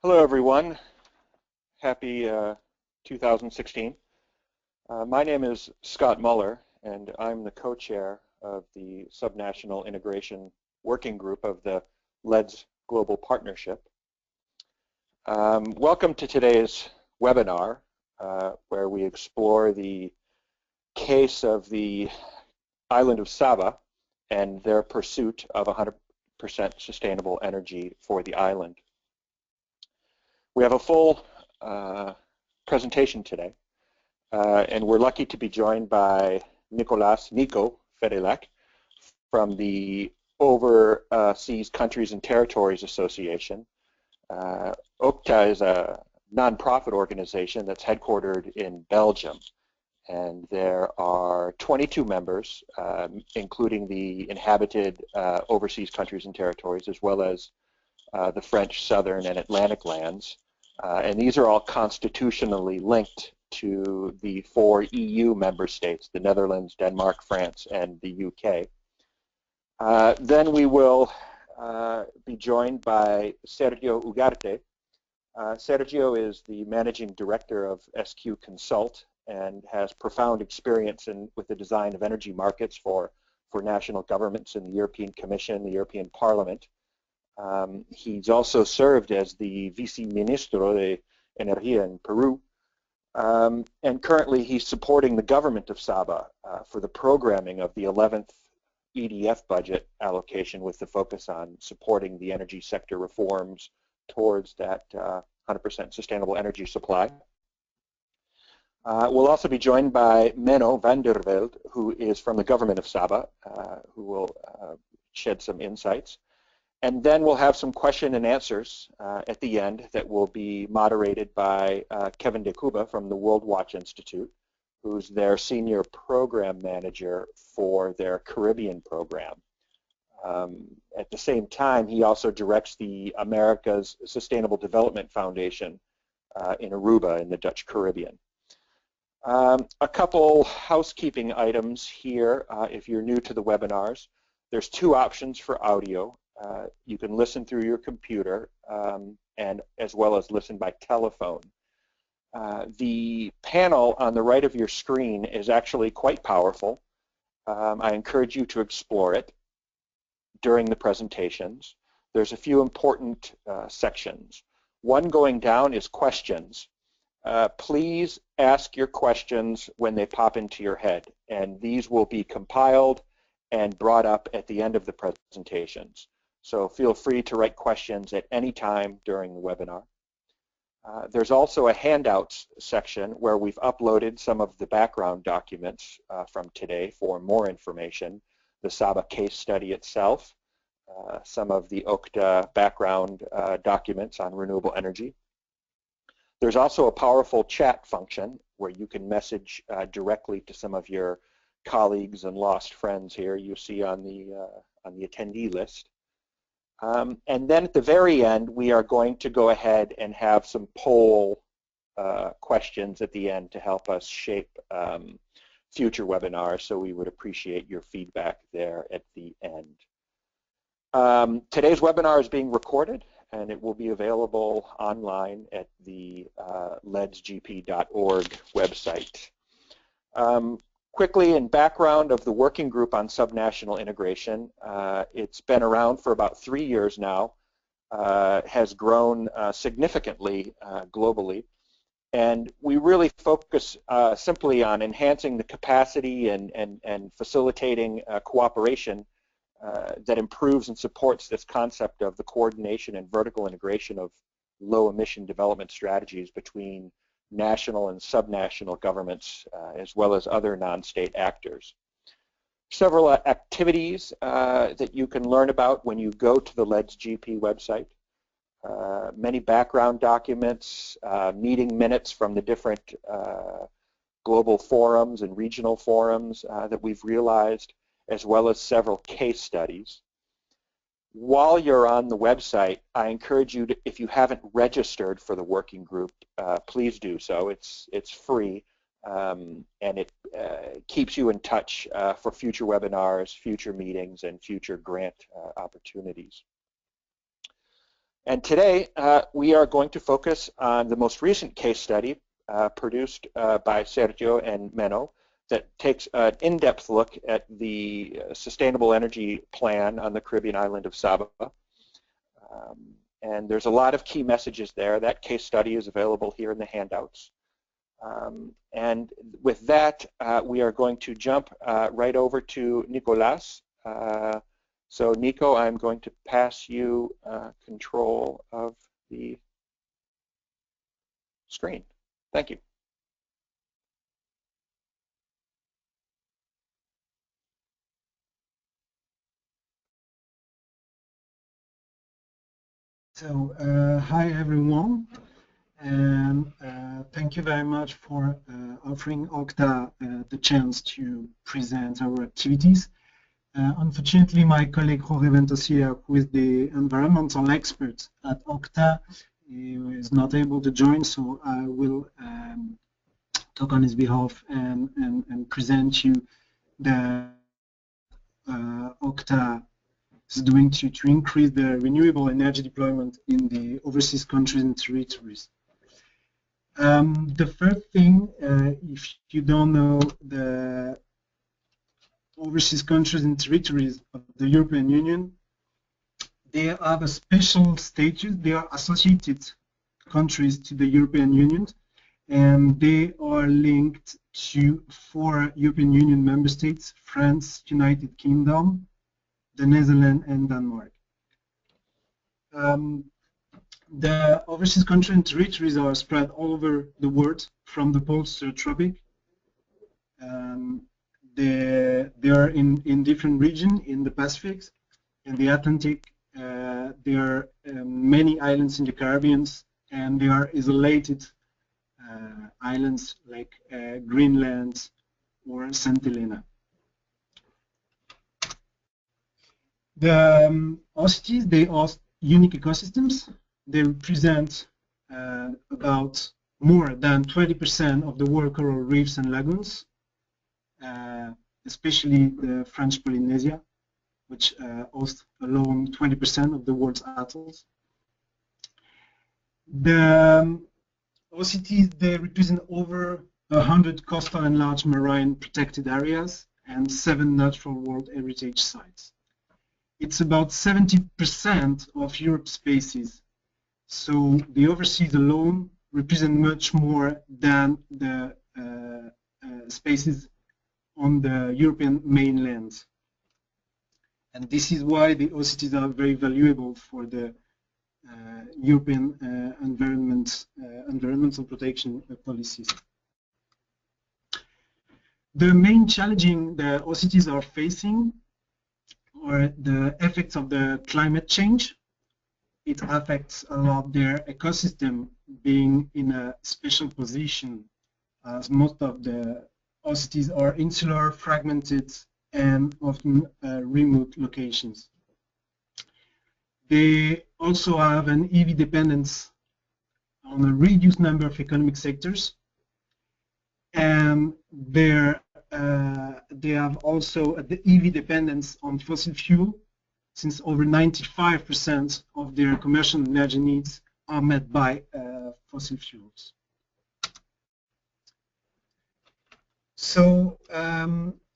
Hello, everyone. Happy 2016. My name is Scott Muller, and I'm the co-chair of the Subnational Integration Working Group of the LEDS Global Partnership. Welcome to today's webinar, where we explore the case of the island of Saba and their pursuit of 100% sustainable energy for the island. We have a full presentation today, and we're lucky to be joined by Nico Fedelek from the Overseas Countries and Territories Association. OCTA is a nonprofit organization that's headquartered in Belgium, and there are 22 members, including the inhabited overseas countries and territories, as well as the French, Southern, and Atlantic lands. And these are all constitutionally linked to the 4 EU member states, the Netherlands, Denmark, France, and the UK. Then we will be joined by Sergio Ugarte. Sergio is the managing director of SQ Consult and has profound experience with the design of energy markets for national governments in the European Commission, the European Parliament. He's also served as the Vice-Ministro de Energía in Peru, and currently he's supporting the government of Saba for the programming of the 11th EDF budget allocation, with the focus on supporting the energy sector reforms towards that 100% sustainable energy supply. We'll also be joined by Menno van der Velde, who is from the government of Saba, who will shed some insights. And then we'll have some question and answers at the end that will be moderated by Kevin de Cuba from the World Watch Institute, who's their senior program manager for their Caribbean program. At the same time, he also directs the America's Sustainable Development Foundation in Aruba in the Dutch Caribbean. A couple housekeeping items here if you're new to the webinars. There's 2 options for audio. You can listen through your computer and as well as listen by telephone. The panel on the right of your screen is actually quite powerful. I encourage you to explore it during the presentations. There's a few important sections. One going down is questions. Please ask your questions when they pop into your head, and these will be compiled and brought up at the end of the presentations. So feel free to write questions at any time during the webinar. There's also a handouts section where we've uploaded some of the background documents from today for more information, the Saba case study itself, some of the OCTA background documents on renewable energy. There's also a powerful chat function where you can message directly to some of your colleagues and lost friends here you see on the attendee list. And then at the very end, we are going to go ahead and have some poll questions at the end to help us shape future webinars, so we would appreciate your feedback there at the end. Today's webinar is being recorded, and it will be available online at the ledsgp.org website. Quickly, in background of the working group on subnational integration, it's been around for about 3 years now, has grown significantly globally, and we really focus simply on enhancing the capacity and facilitating cooperation that improves and supports this concept of the coordination and vertical integration of low-emission development strategies between national and subnational governments, as well as other non-state actors. Several activities that you can learn about when you go to the LEDS-GP website. Many background documents, meeting minutes from the different global forums and regional forums that we've realized, as well as several case studies. While you're on the website, I encourage you to, if you haven't registered for the working group, please do so. It's free, and it keeps you in touch for future webinars, future meetings, and future grant opportunities. And today we are going to focus on the most recent case study produced by Sergio and Menno that takes an in-depth look at the sustainable energy plan on the Caribbean island of Saba. And there's a lot of key messages there. That case study is available here in the handouts. And with that, we are going to jump right over to Nicolas. So Nico, I'm going to pass you control of the screen. Thank you. So, hi everyone, and thank you very much for offering Okta the chance to present our activities. Unfortunately, my colleague Jorge Ventosilla, who is the environmental expert at Okta, is not able to join, so I will talk on his behalf and present you the Okta is doing to increase the renewable energy deployment in the overseas countries and territories. The first thing, if you don't know the overseas countries and territories of the European Union, they have a special status. They are associated countries to the European Union, and they are linked to 4 European Union member states: France, United Kingdom, the Netherlands, and Denmark. The overseas countries and territories are spread all over the world, from the poles to the tropic. They are in different regions in the Pacific, in the Atlantic. There are many islands in the Caribbean, and they are isolated islands like Greenland or St. Helena. The OCTs, they are unique ecosystems. They represent about more than 20% of the world coral reefs and lagoons, especially the French Polynesia, which hosts alone 20% of the world's atolls. The OCTs, they represent over 100 coastal and large marine protected areas and 7 natural world heritage sites. It's about 70% of Europe's spaces. So the overseas alone represent much more than the spaces on the European mainland. And this is why the OCTs are very valuable for the European environmental protection policies. The main challenging the OCTs are facing are the effects of the climate change. It affects a lot their ecosystem, being in a special position, as most of the OCTs are insular, fragmented, and often remote locations. They also have an EV dependence on a reduced number of economic sectors, and they have also the EV dependence on fossil fuel, since over 95% of their commercial energy needs are met by fossil fuels. So,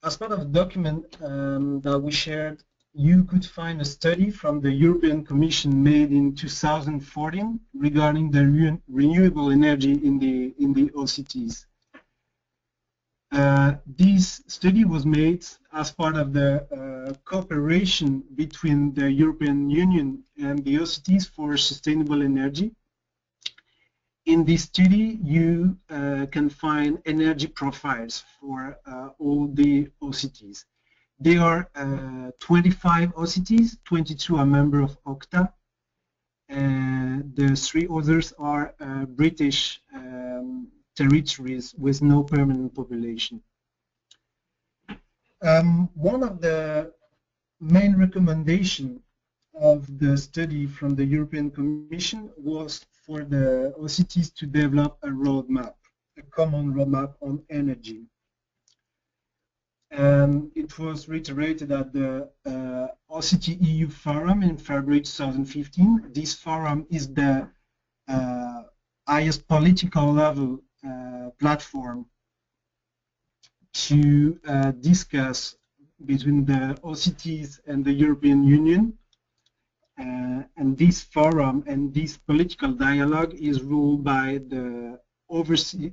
as part of the document that we shared, you could find a study from the European Commission made in 2014 regarding the renewable energy in the OCTs. This study was made as part of the cooperation between the European Union and the OCTs for sustainable energy. In this study, you can find energy profiles for all the OCTs. There are 25 OCTs, 22 are members of Okta, and the 3 others are British territories with no permanent population. One of the main recommendations of the study from the European Commission was for the OCTs to develop a roadmap, a common roadmap on energy. and it was reiterated at the OCT EU Forum in February 2015. This forum is the highest political level platform to discuss between the OCTs and the European Union. And this forum and this political dialogue is ruled by the overseas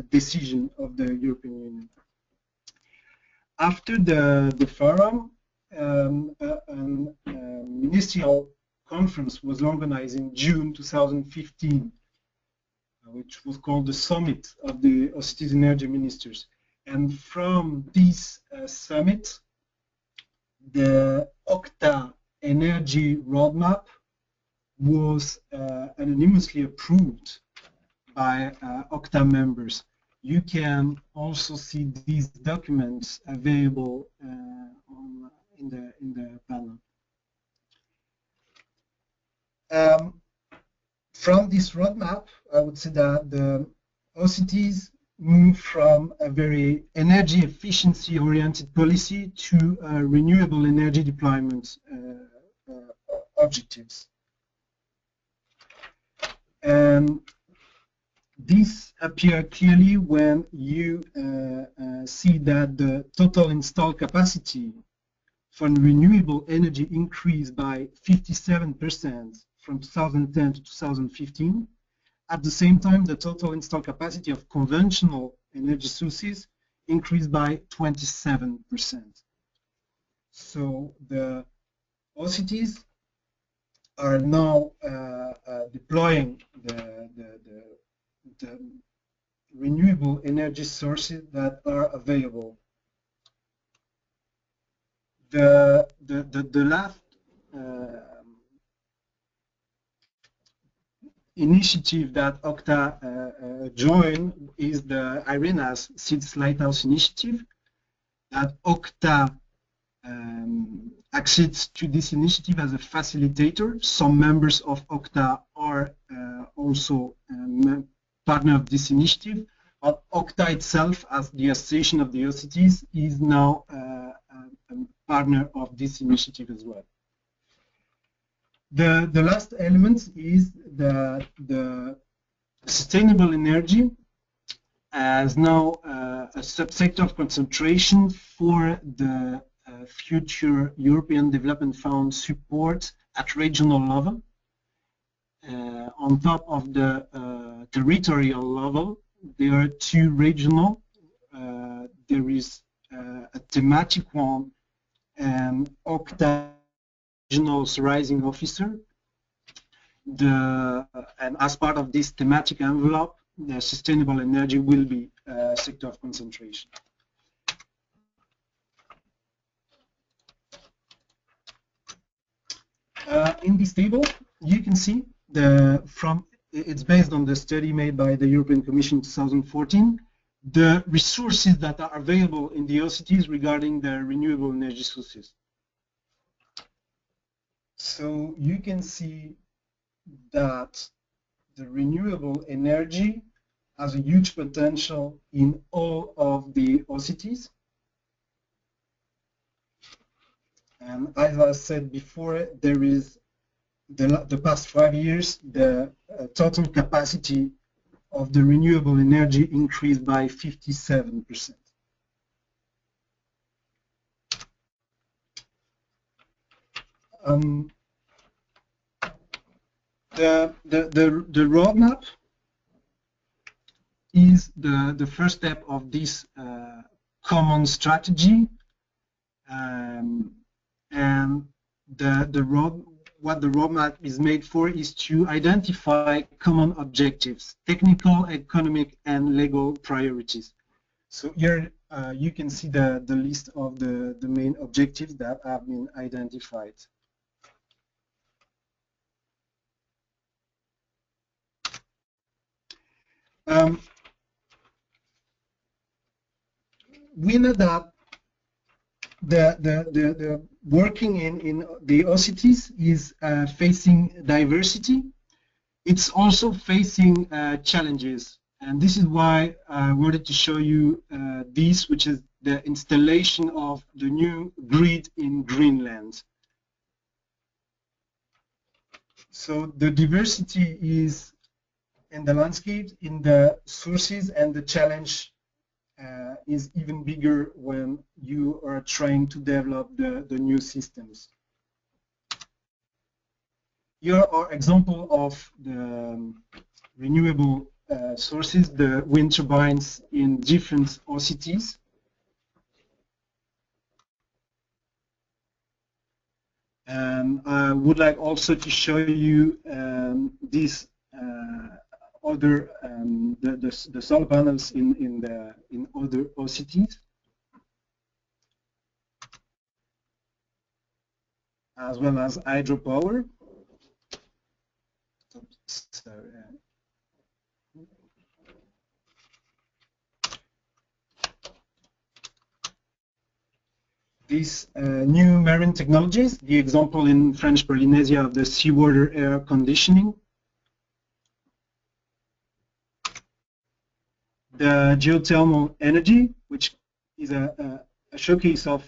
decision of the European Union. After the forum, a ministerial conference was organized in June 2015, which was called the Summit of the OCT's Energy Ministers. And from this summit, the OCTA Energy Roadmap was anonymously approved by OCTA members. You can also see these documents available in the panel. From this roadmap, I would say that the OCTs move from a very energy efficiency oriented policy to renewable energy deployment objectives. And this appears clearly when you see that the total installed capacity for renewable energy increased by 57% from 2010 to 2015. At the same time, the total installed capacity of conventional energy sources increased by 27%. So the OCTs are now deploying the renewable energy sources that are available. The last initiative that OCTA joined is the IRENA's SEEDS Lighthouse Initiative. That OCTA accedes to this initiative as a facilitator. Some members of OCTA are also partner of this initiative. But OCTA itself, as the association of the OCTs, is now a partner of this initiative as well. The last element is that the sustainable energy as now a subsector of concentration for the future European Development Fund support at regional level. On top of the territorial level, there are two regional. There is a thematic one, and OCTA Regional Authorizing Officer. And as part of this thematic envelope, the sustainable energy will be a sector of concentration. In this table, you can see it's based on the study made by the European Commission in 2014, the resources that are available in the OCTs regarding the renewable energy sources. So you can see that the renewable energy has a huge potential in all of the OCTs. And as I said before, there is the past 5 years, the total capacity of the renewable energy increased by 57%. The roadmap is the first step of this common strategy, and what the roadmap is made for is to identify common objectives, technical, economic, and legal priorities. So here you can see the list of the main objectives that have been identified. We know that the working in the OCTs is facing diversity. It's also facing challenges. And this is why I wanted to show you this, which is the installation of the new grid in Greenland. So the diversity is in the landscape, in the sources, and the challenge is even bigger when you are trying to develop the new systems. Here are examples of the renewable sources, the wind turbines in different OCTs. And I would like also to show you these other the solar panels in other OCTs, as well as hydropower. So, these new marine technologies, the example in French Polynesia of the seawater air conditioning, the geothermal energy, which is a showcase of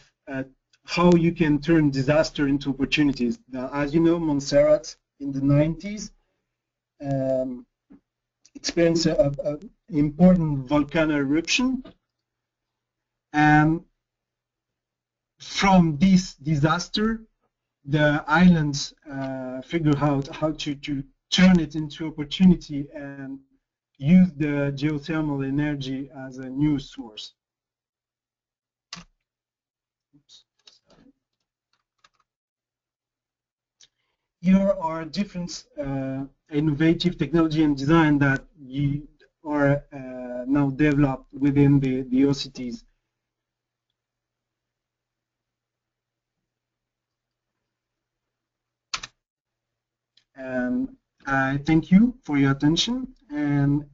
how you can turn disaster into opportunities. Now, as you know, Montserrat in the 90s experienced an important volcano eruption, and from this disaster, the islands figured out how to turn it into opportunity and use the geothermal energy as a new source. Oops, here are different innovative technology and design that you are now developed within the OCTs. I thank you for your attention, and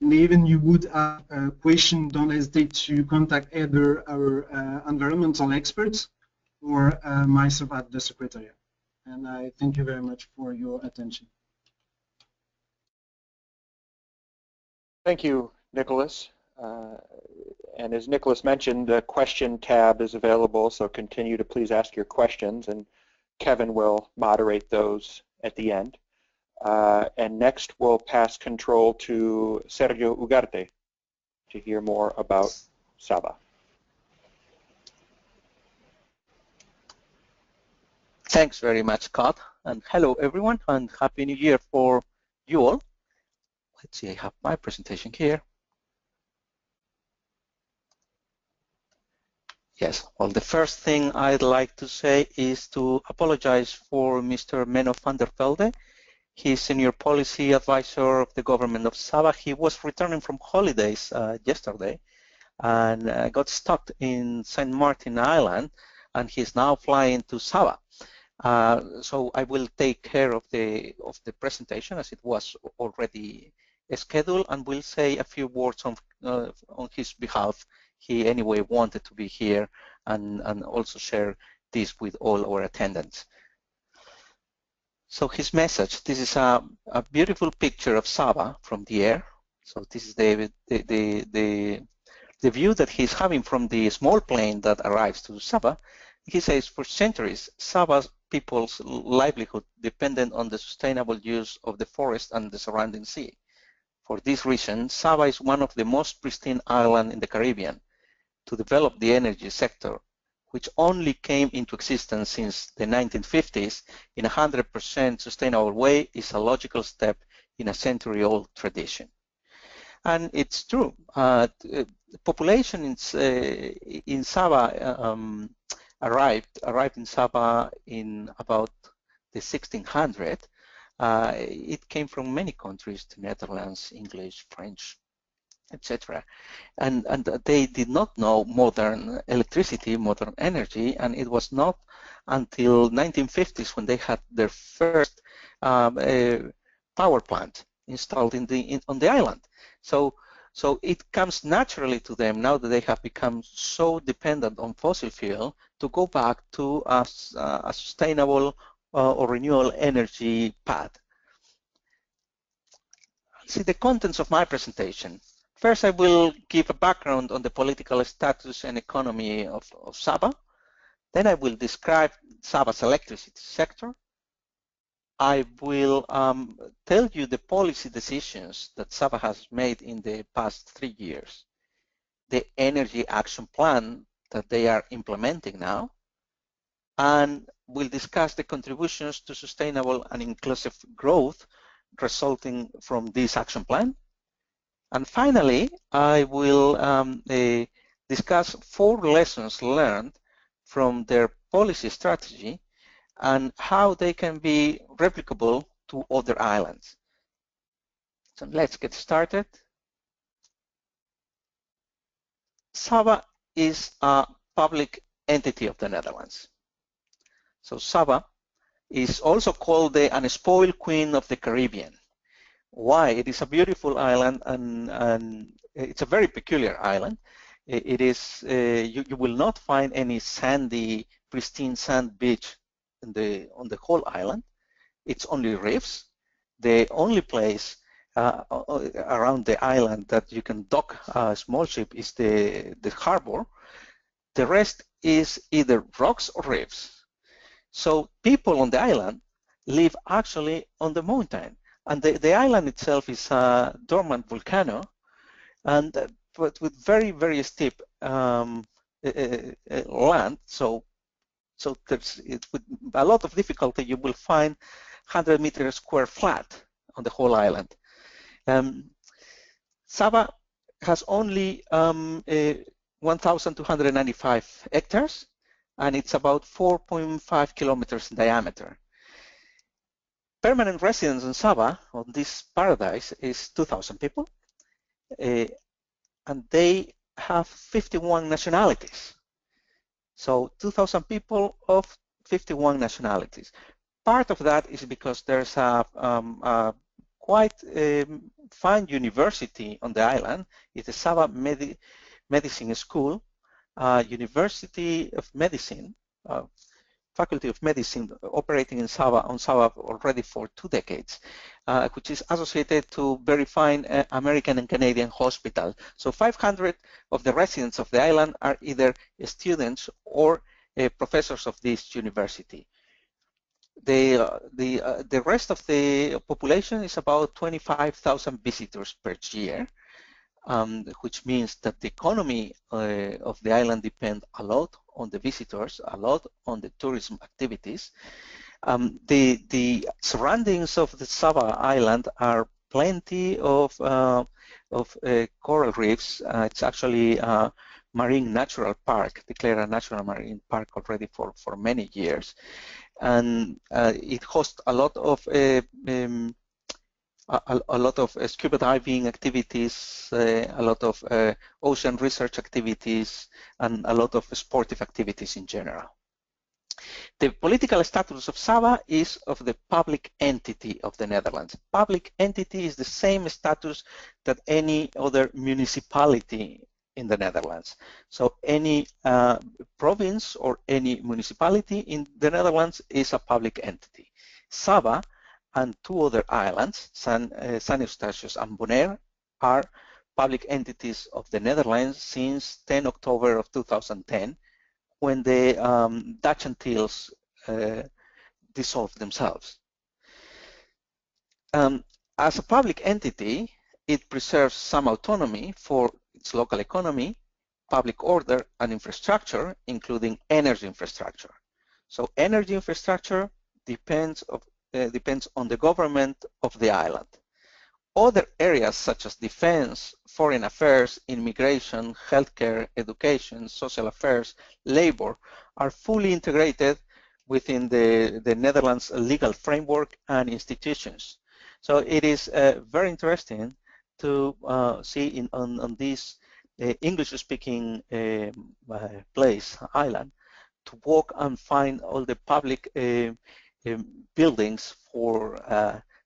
even you would have a question, don't hesitate to contact either our environmental experts or myself at the Secretariat. And I thank you very much for your attention. Thank you, Nicholas. And as Nicholas mentioned, the question tab is available, so continue to please ask your questions, and Kevin will moderate those at the end. And next we'll pass control to Sergio Ugarte to hear more about Saba. Thanks very much, Scott, and hello everyone, and Happy New Year for you all. Let's see, I have my presentation here. Yes, well, the first thing I'd like to say is to apologize for Mr. Menno van der Velde. He's Senior Policy Advisor of the government of Saba. He was returning from holidays yesterday and got stuck in St. Martin Island, and he's now flying to Saba. So I will take care of the presentation as it was already scheduled, and will say a few words on his behalf. He anyway wanted to be here and also share this with all our attendants. So his message, this is a beautiful picture of Saba from the air. So this is the view that he's having from the small plane that arrives to Saba. He says, for centuries, Saba's people's livelihood depended on the sustainable use of the forest and the surrounding sea. For this reason, Saba is one of the most pristine islands in the Caribbean. To develop the energy sector, which only came into existence since the 1950s in a 100% sustainable way, is a logical step in a century-old tradition. And it's true. The population in Saba arrived in Saba in about the 1600. It came from many countries, the Netherlands, English, French, etc. And they did not know modern electricity, modern energy, and it was not until 1950s when they had their first power plant installed on the island. So it comes naturally to them, now that they have become so dependent on fossil fuel, to go back to a sustainable or renewable energy path. see the contents of my presentation. First, I will give a background on the political status and economy of Saba. Then I will describe Saba's electricity sector. I will tell you the policy decisions that Saba has made in the past 3 years, the energy action plan that they are implementing now, and we'll discuss the contributions to sustainable and inclusive growth resulting from this action plan. And finally, I will discuss 4 lessons learned from their policy strategy and how they can be replicable to other islands. So let's get started. Saba is a public entity of the Netherlands. So Saba is also called the unspoiled queen of the Caribbean. Why? It is a beautiful island, and it's a very peculiar island. It is you will not find any sandy, pristine sand beach on the whole island. It's only reefs. The only place around the island that you can dock a small ship is the harbor. The rest is either rocks or reefs. So people on the island live actually on the mountain, and the island itself is a dormant volcano, and but with very, very steep land. So there's with a lot of difficulty you will find 100 meters square flat on the whole island. Saba has only 1,295 hectares, and it's about 4.5 kilometers in diameter. Permanent residents in Saba, on this paradise, is 2,000 people, and they have 51 nationalities. So 2,000 people of 51 nationalities. Part of that is because there's a quite fine university on the island. It's the Saba Medicine School, University of Medicine, Faculty of Medicine operating in Saba already for 2 decades, which is associated to very fine American and Canadian hospital. So 500 of the residents of the island are either students or professors of this university. The rest of the population is about 25,000 visitors per year, which means that the economy of the island depends a lot on the visitors, a lot on the tourism activities. The surroundings of the Saba island are plenty of coral reefs. It's actually a marine natural park, declared a natural marine park already for many years. And it hosts a lot of scuba diving activities, a lot of ocean research activities, and a lot of sportive activities in general. The political status of Saba is of the public entity of the Netherlands. Public entity is the same status that any other municipality in the Netherlands. So any province or any municipality in the Netherlands is a public entity. Saba and 2 other islands, San Eustatius and Bonaire, are public entities of the Netherlands since 10 October of 2010, when the Dutch Antilles dissolved themselves. As a public entity, it preserves some autonomy for its local economy, public order, and infrastructure, including energy infrastructure. So energy infrastructure depends on the government of the island. Other areas such as defense, foreign affairs, immigration, healthcare, education, social affairs, labor are fully integrated within the Netherlands legal framework and institutions. So it is very interesting to see on this English-speaking island, to walk and find all the public buildings for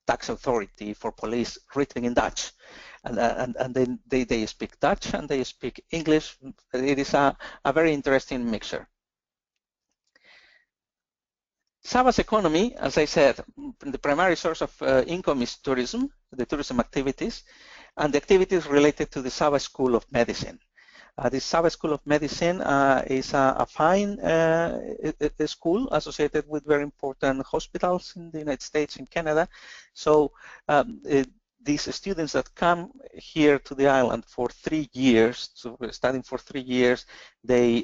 tax authority, for police, written in Dutch, and then they speak Dutch and they speak English. It is a very interesting mixture. Saba's economy, as I said, the primary source of income is tourism. the tourism activities, and the activities related to the Saba School of Medicine. The Saba School of Medicine is a fine school associated with very important hospitals in the United States and Canada. So these students that come here to the island for 3 years, so studying for 3 years, they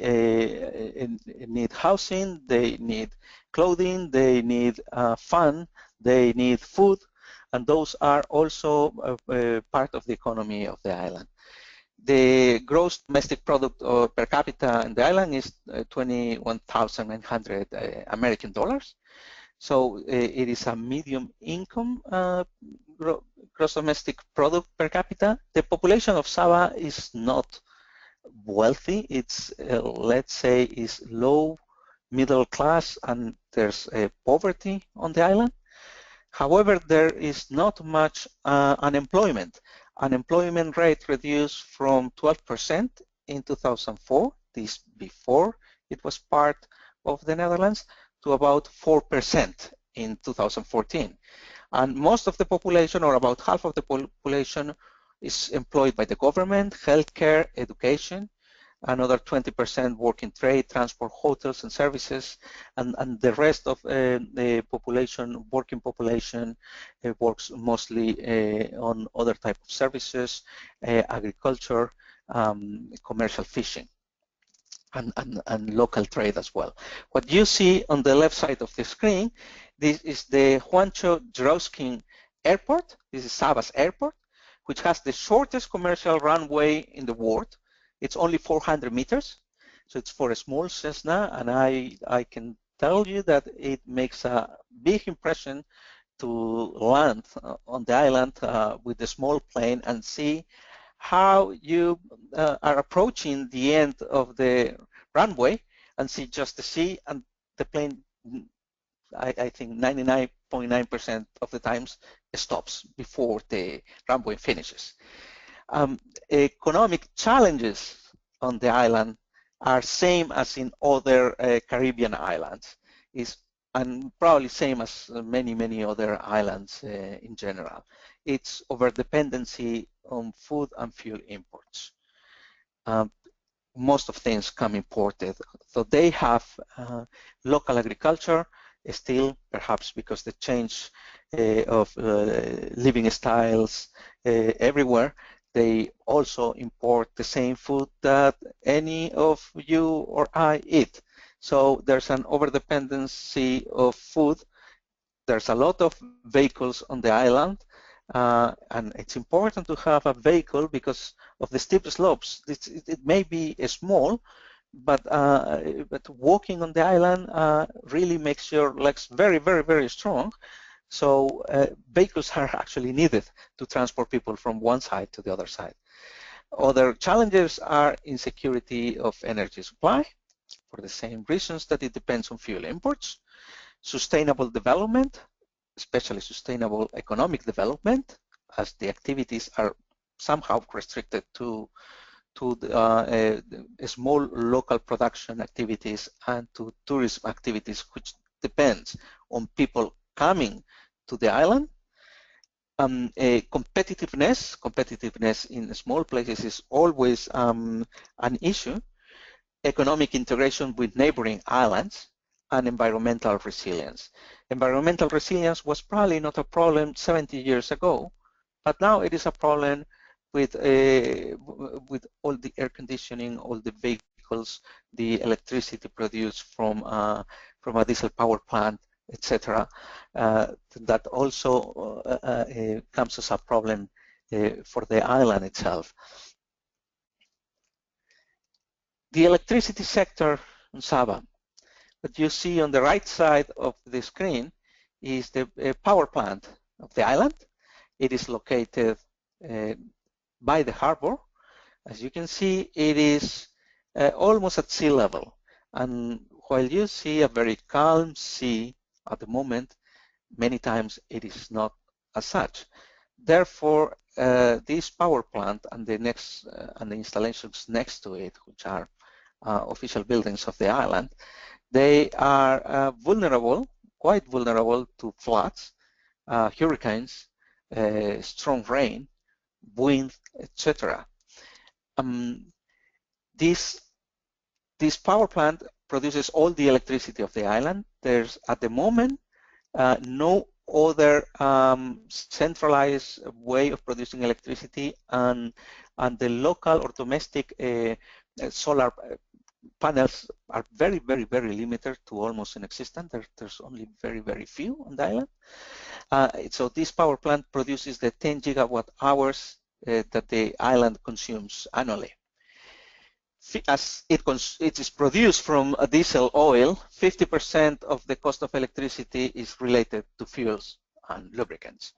need housing, they need clothing, they need fun, they need food, and those are also part of the economy of the island. The gross domestic product per capita in the island is 21,900 American dollars. So it is a medium income gross domestic product per capita. The population of Saba is not wealthy. It's, let's say, is low middle class, and there's poverty on the island. However, there is not much unemployment. Unemployment rate reduced from 12% in 2004, this before it was part of the Netherlands, to about 4% in 2014. And most of the population, or about half of the population, is employed by the government, healthcare, education. Another 20% work in trade, transport, hotels, and services, and the rest of the population, working population, works mostly on other type of services, agriculture, commercial fishing, and local trade as well. What you see on the left side of the screen, this is the Juancho Jurowski Airport. This is Saba's airport, which has the shortest commercial runway in the world. It's only 400 meters, so it's for a small Cessna, and I can tell you that it makes a big impression to land on the island with the small plane and see how you are approaching the end of the runway and see just the sea, and the plane, I think 99.9% of the times stops before the runway finishes. Economic challenges on the island are same as in other Caribbean islands, and probably same as many other islands in general. It's over-dependency on food and fuel imports. Most of things come imported, so they have local agriculture still, perhaps because the change of living styles everywhere. They also import the same food that any of you or I eat. So there's an over-dependency of food. There's a lot of vehicles on the island, and it's important to have a vehicle because of the steep slopes. It may be small, but walking on the island really makes your legs very strong. So vehicles are actually needed to transport people from one side to the other side. Other challenges are insecurity of energy supply, for the same reasons that it depends on fuel imports, sustainable development, especially sustainable economic development, as the activities are somehow restricted to small local production activities and to tourism activities, which depends on people coming to the island. Competitiveness in small places is always an issue. Economic integration with neighboring islands, and environmental resilience. Environmental resilience was probably not a problem 70 years ago, but now it is a problem with all the air conditioning, all the vehicles, the electricity produced from a diesel power plant, etc. That also comes as a problem for the island itself. The electricity sector in Saba. What you see on the right side of the screen is the power plant of the island. It is located by the harbor. As you can see, it is almost at sea level. And while you see a very calm sea at the moment, many times it is not as such. Therefore, this power plant and the installations next to it, which are official buildings of the island, they are vulnerable, quite vulnerable to floods, hurricanes, strong rain, wind, etc. This power plant produces all the electricity of the island. There's at the moment no other centralized way of producing electricity, and the local or domestic solar panels are very, very, very limited to almost inexistent. There's only very, very few on the island. So this power plant produces the 10 gigawatt hours that the island consumes annually. As it is produced from a diesel oil, 50% of the cost of electricity is related to fuels and lubricants.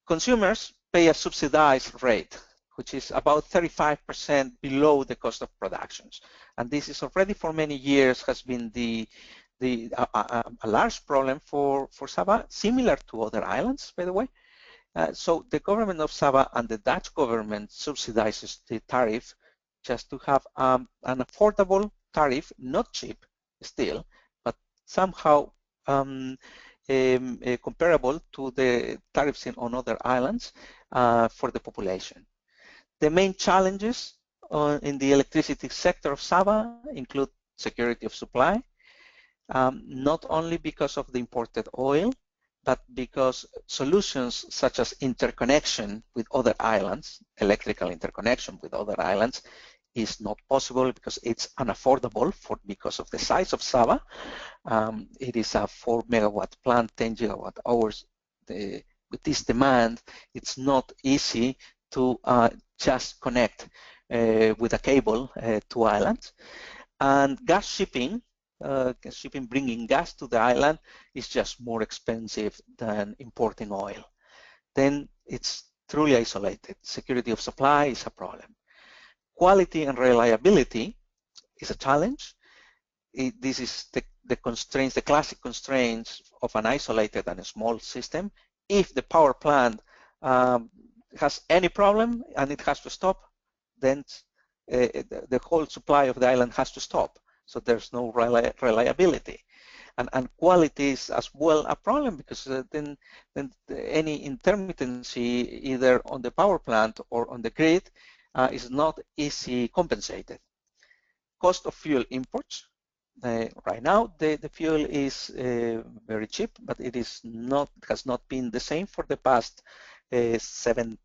Consumers pay a subsidized rate, which is about 35% below the cost of productions. And this is already for many years has been a large problem for Saba, similar to other islands, by the way. So the government of Saba and the Dutch government subsidizes the tariff just to have an affordable tariff, not cheap still, but somehow comparable to the tariffs on other islands for the population. The main challenges in the electricity sector of Saba include security of supply, not only because of the imported oil, but because solutions such as interconnection with other islands, electrical interconnection with other islands, is not possible because it's unaffordable because of the size of Saba. It is a 4 megawatt plant, 10 gigawatt hours. With this demand, it's not easy to just connect with a cable to islands. And gas shipping, bringing gas to the island is just more expensive than importing oil. Then it's truly isolated. Security of supply is a problem. Quality and reliability is a challenge. This is the constraints, the classic constraints of an isolated and a small system. If the power plant has any problem and it has to stop, then the whole supply of the island has to stop. So there's no reliability. And quality is as well a problem because then any intermittency either on the power plant or on the grid is not easy compensated. Cost of fuel imports. Right now, the fuel is very cheap, but it has not been the same for the past 7-8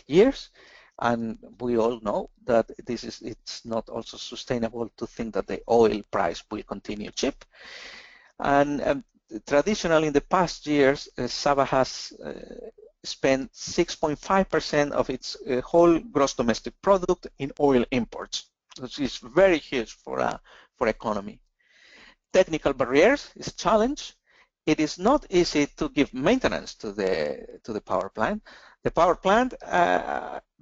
years. And we all know that it's not also sustainable to think that the oil price will continue cheap. And traditionally, in the past years, Saba has spent 6.5% of its whole gross domestic product in oil imports, which is very huge for economy. Technical barriers is a challenge. It is not easy to give maintenance to the power plant. The power plant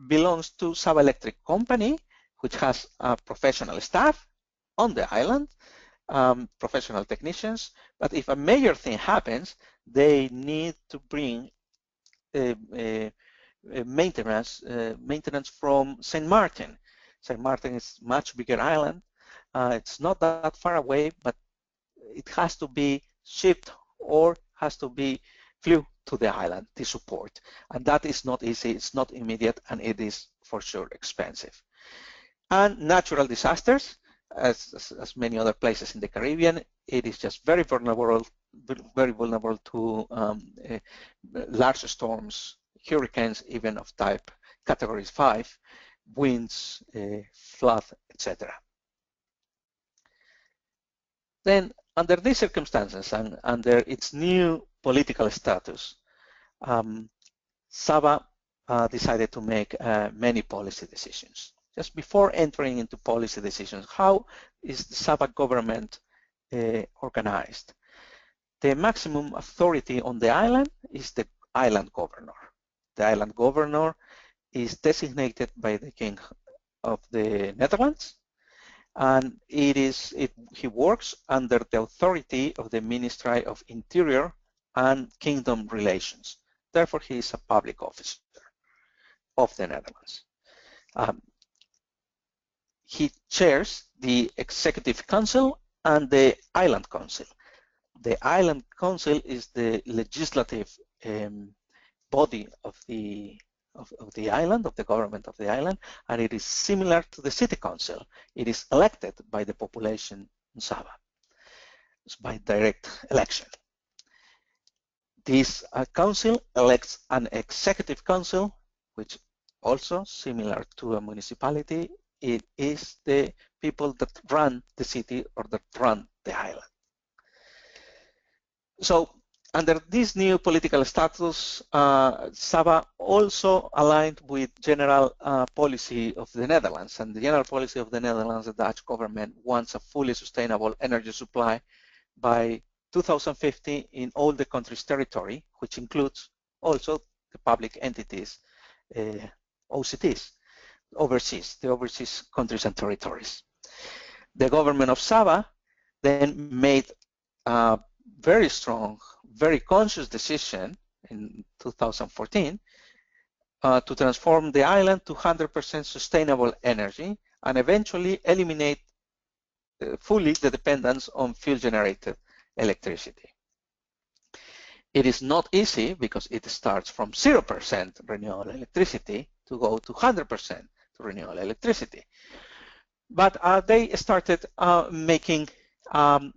belongs to Saba Electric Company, which has professional staff on the island, professional technicians. But if a major thing happens, they need to bring maintenance from St. Martin. St. Martin is a much bigger island. It's not that far away, but it has to be shipped or has to be flew to the island to support. And that is not easy, it's not immediate, and it is for sure expensive. And natural disasters, as many other places in the Caribbean, it is just very vulnerable to large storms, hurricanes, even of type category 5, winds, flood, etc. Then, under these circumstances and under its new political status, Saba decided to make many policy decisions. Just before entering into policy decisions, how is the Saba government organized? The maximum authority on the island is the island governor. The island governor is designated by the King of the Netherlands, and he works under the authority of the Ministry of Interior and Kingdom Relations. Therefore, he is a public officer of the Netherlands. He chairs the Executive Council and the Island Council. The Island Council is the legislative body of the island, of the government of the island, and it is similar to the city council. It is elected by the population in Saba. It's by direct election. This council elects an executive council, which also similar to a municipality, it is the people that run the city or that run the island. So under this new political status, Saba also aligned with general policy of the Netherlands. And the general policy of the Netherlands, the Dutch government wants a fully sustainable energy supply by 2050 in all the country's territory, which includes also the public entities, OCTs, the overseas countries and territories. The government of Saba then made a very strong, very conscious decision in 2014 to transform the island to 100% sustainable energy and eventually eliminate fully the dependence on fuel-generated electricity. It is not easy because it starts from 0% renewable electricity to go to 100% renewable electricity. But they started making an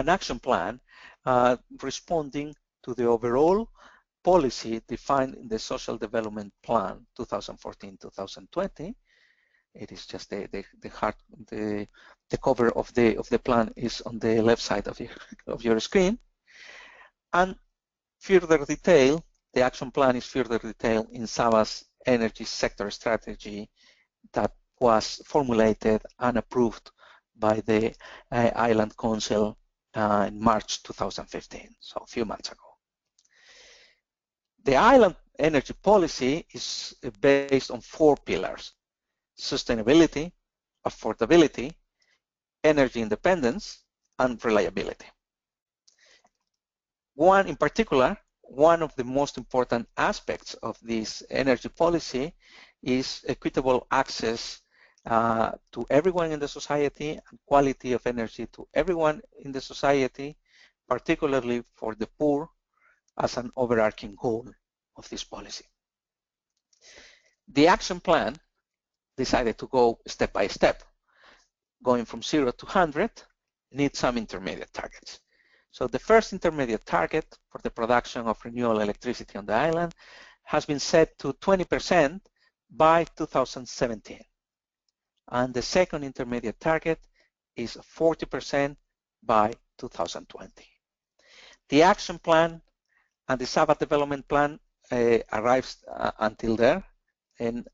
action plan responding to the overall policy defined in the Social Development Plan 2014-2020. It is just the cover of the plan is on the left side of your screen, and further detail. The action plan is further detailed in Saba's energy sector strategy that was formulated and approved by the Island Council in March 2015, so a few months ago. The island energy policy is based on 4 pillars: sustainability, affordability, energy independence, and reliability. One in particular, one of the most important aspects of this energy policy is equitable access to everyone in the society and quality of energy to everyone in the society, particularly for the poor, as an overarching goal of this policy. The action plan decided to go step by step. Going from 0 to 100 needs some intermediate targets. So the first intermediate target for the production of renewable electricity on the island has been set to 20% by 2017. And the second intermediate target is 40% by 2020. The action plan and the Saba development plan arrives until there, and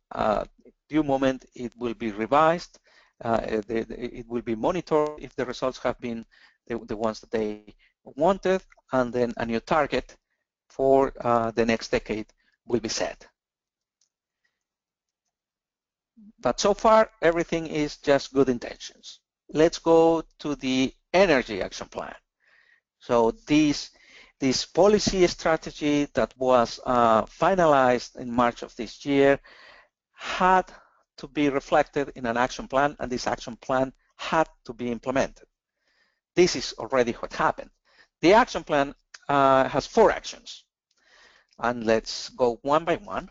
due moment it will be revised. It will be monitored if the results have been the ones that they wanted, and then a new target for the next decade will be set. But so far, everything is just good intentions. Let's go to the energy action plan. So this policy strategy that was finalized in March of this year had to be reflected in an action plan, and this action plan had to be implemented. This is already what happened. The action plan has 4 actions, and let's go one by one.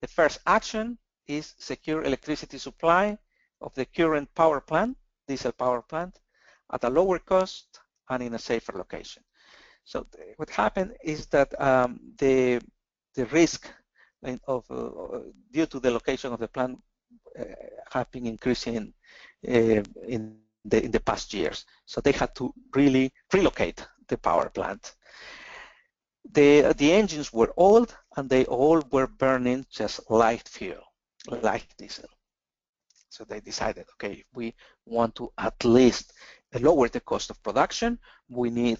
The first action is secure electricity supply of the current power plant, diesel power plant, at a lower cost and in a safer location. So what happened is that the risk due to the location of the plant have been increasing in the past years. So they had to really relocate the power plant. The engines were old and they all were burning just light fuel, light diesel. So they decided, okay, if we want to at least lower the cost of production, we need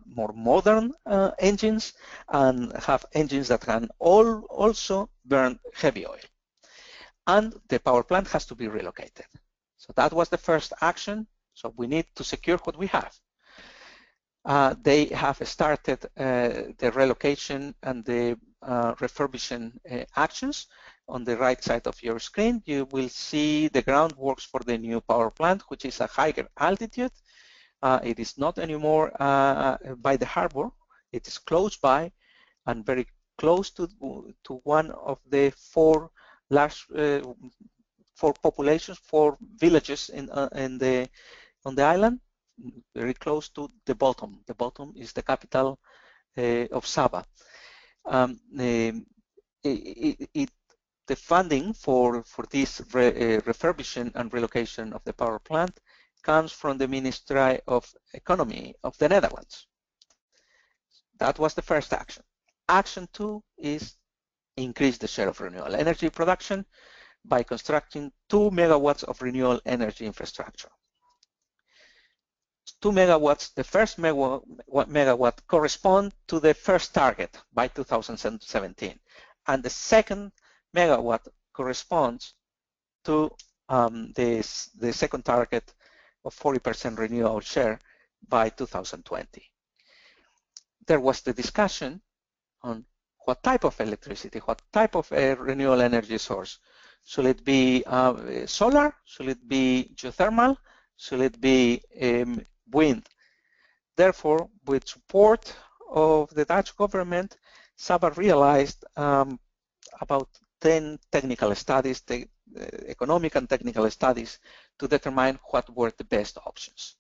more modern engines and have engines that can also burn heavy oil. And the power plant has to be relocated. So that was the first action. So we need to secure what we have. They have started the relocation and the refurbishing actions. On the right side of your screen, you will see the groundworks for the new power plant, which is a higher altitude. It is not anymore by the harbor. It is close by and very close to one of the four large four villages on the island, very close to the bottom. The bottom is the capital of Saba. The funding for this refurbishing and relocation of the power plant comes from the Ministry of Economy of the Netherlands. That was the first action. Action 2 is increase the share of renewable energy production by constructing 2 megawatts of renewable energy infrastructure. 2 megawatts, the first megawatt correspond to the first target by 2017, and the second megawatt corresponds to the second target of 40% renewable share by 2020. There was the discussion on what type of electricity, what type of renewable energy source. Should it be solar? Should it be geothermal? Should it be wind? Therefore, with support of the Dutch government, Saba realized about 10 technical studies, economic and technical studies, to determine what were the best options.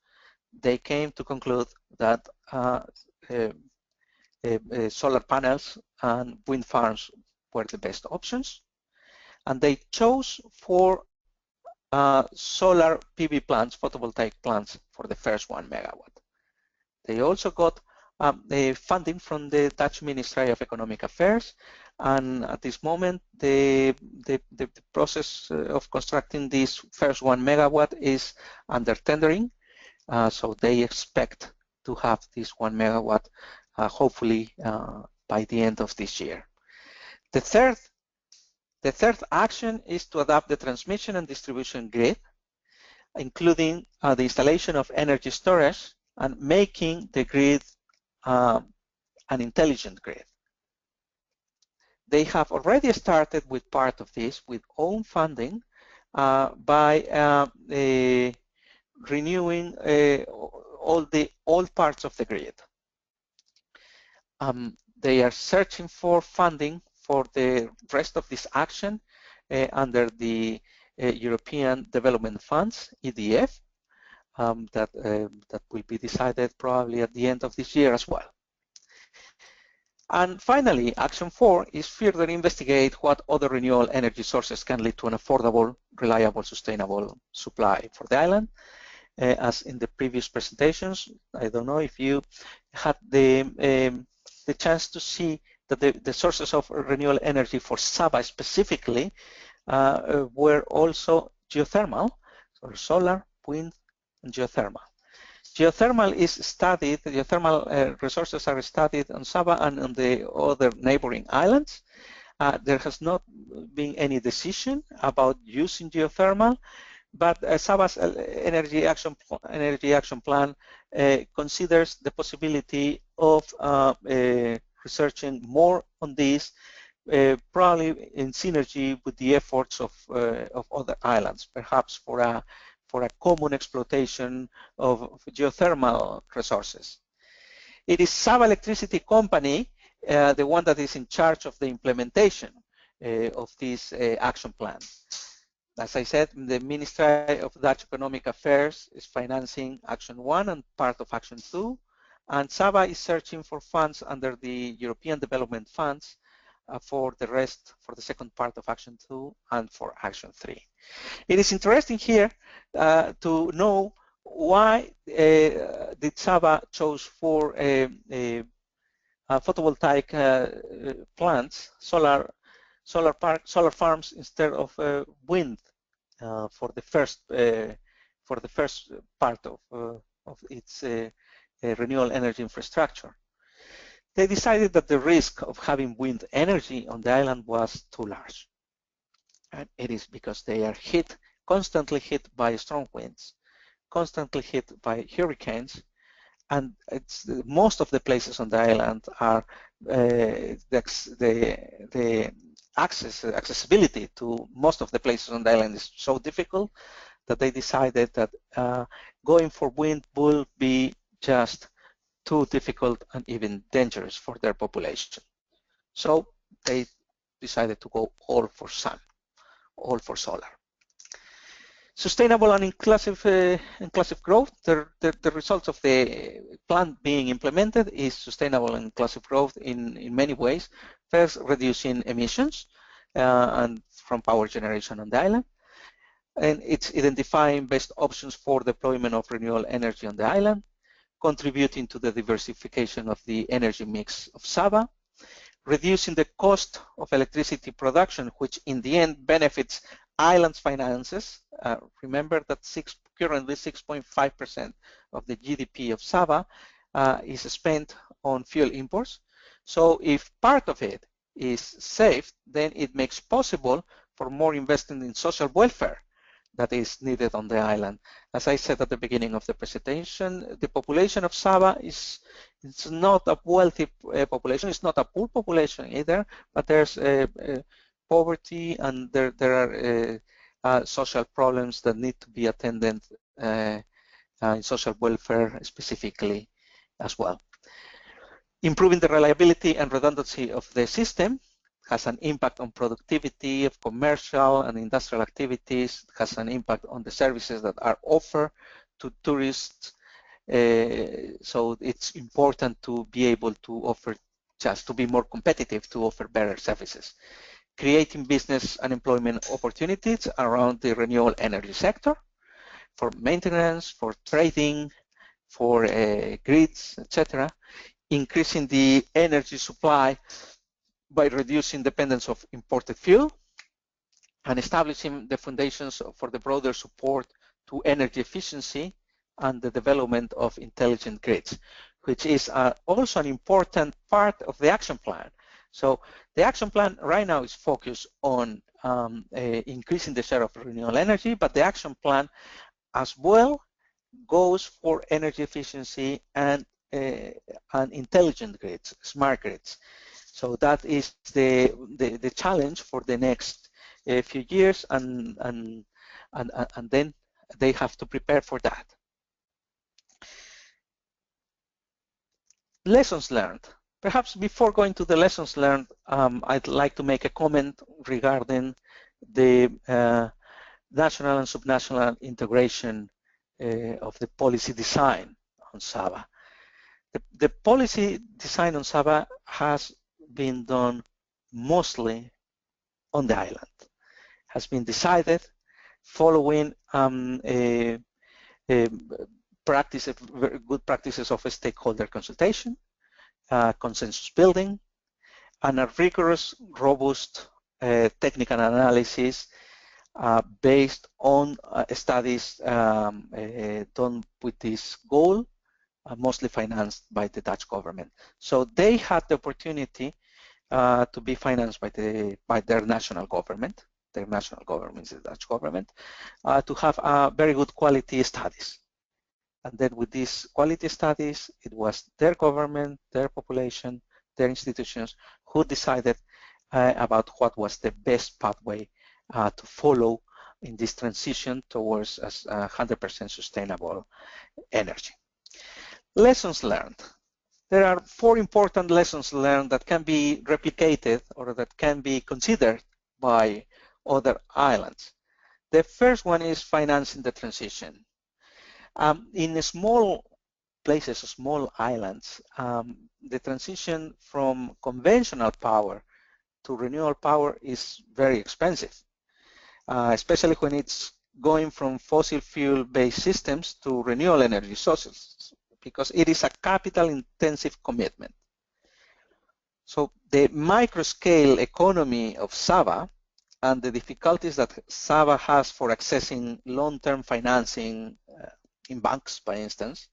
They came to conclude that solar panels and wind farms were the best options, and they chose for solar PV plants, photovoltaic plants, for the first 1 megawatt. They also got funding from the Dutch Ministry of Economic Affairs, and at this moment the process of constructing this first 1 megawatt is under tendering, so they expect to have this 1 megawatt hopefully by the end of this year. The third action is to adapt the transmission and distribution grid, including the installation of energy storage and making the grid an intelligent grid. They have already started with part of this with own funding by renewing all parts of the grid. They are searching for funding for the rest of this action under the European Development Funds, EDF, that will be decided probably at the end of this year as well. And finally, action 4 is further investigate what other renewable energy sources can lead to an affordable, reliable, sustainable supply for the island. As in the previous presentations, I don't know if you had the chance to see that the sources of renewable energy for Saba specifically were also geothermal, so solar, wind, and geothermal. Geothermal is studied, geothermal resources are studied on Saba and on the other neighboring islands. There has not been any decision about using geothermal, but Saba's energy action plan considers the possibility of researching more on this, probably in synergy with the efforts of other islands, perhaps for a common exploitation of geothermal resources. It is Saba Electricity Company, the one that is in charge of the implementation of this action plan. As I said, the Ministry of Dutch Economic Affairs is financing Action 1 and part of Action 2, and Saba is searching for funds under the European Development Funds for the rest, for the second part of Action 2 and for Action 3. It is interesting here to know why did Saba chose for photovoltaic plants, solar farms instead of wind for the first part of its renewable energy infrastructure. They decided that the risk of having wind energy on the island was too large. And it is because they are constantly hit by strong winds, constantly hit by hurricanes, and most of the places on the island are the accessibility to most of the places on the island is so difficult that they decided that going for wind will be just too difficult and even dangerous for their population. So they decided to go all for sun, all for solar. Sustainable and inclusive growth, the results of the plan being implemented is sustainable and inclusive growth in many ways. First, reducing emissions and from power generation on the island. And it's identifying best options for deployment of renewable energy on the island, contributing to the diversification of the energy mix of Saba, reducing the cost of electricity production, which in the end benefits island's finances. Remember that currently 6.5% of the GDP of Saba is spent on fuel imports. So if part of it is saved, then it makes possible for more investment in social welfare that is needed on the island. As I said at the beginning of the presentation, the population of Saba it's not a wealthy population, it's not a poor population either, but there's poverty and there are social problems that need to be attended in social welfare specifically as well. Improving the reliability and redundancy of the system has an impact on productivity of commercial and industrial activities, has an impact on the services that are offered to tourists. So it's important to be able to offer, just to be more competitive, to offer better services. Creating business and employment opportunities around the renewable energy sector for maintenance, for trading, for grids, etc. Increasing the energy supply by reducing dependence of imported fuel and establishing the foundations for the broader support to energy efficiency and the development of intelligent grids, which is also an important part of the action plan. So the action plan right now is focused on increasing the share of renewable energy, but the action plan as well goes for energy efficiency and intelligent grids, smart grids. So that is the challenge for the next few years, and then they have to prepare for that. Lessons learned. Perhaps before going to the lessons learned, I'd like to make a comment regarding the national and subnational integration of the policy design on Saba. The policy design on Saba has been done mostly on the island, has been decided following good practices of stakeholder consultation, consensus building, and a rigorous, robust technical analysis based on studies done with this goal, mostly financed by the Dutch government. So they had the opportunity to be financed by their national government. Their national government is the Dutch government, to have very good quality studies. And then with these quality studies, it was their government, their population, their institutions who decided about what was the best pathway to follow in this transition towards 100% sustainable energy. Lessons learned. There are 4 important lessons learned that can be replicated or that can be considered by other islands. The first one is financing the transition. In small places, small islands, the transition from conventional power to renewable power is very expensive, especially when it's going from fossil fuel-based systems to renewable energy sources, because it is a capital-intensive commitment. So the micro-scale economy of Saba and the difficulties that Saba has for accessing long-term financing in banks, for instance,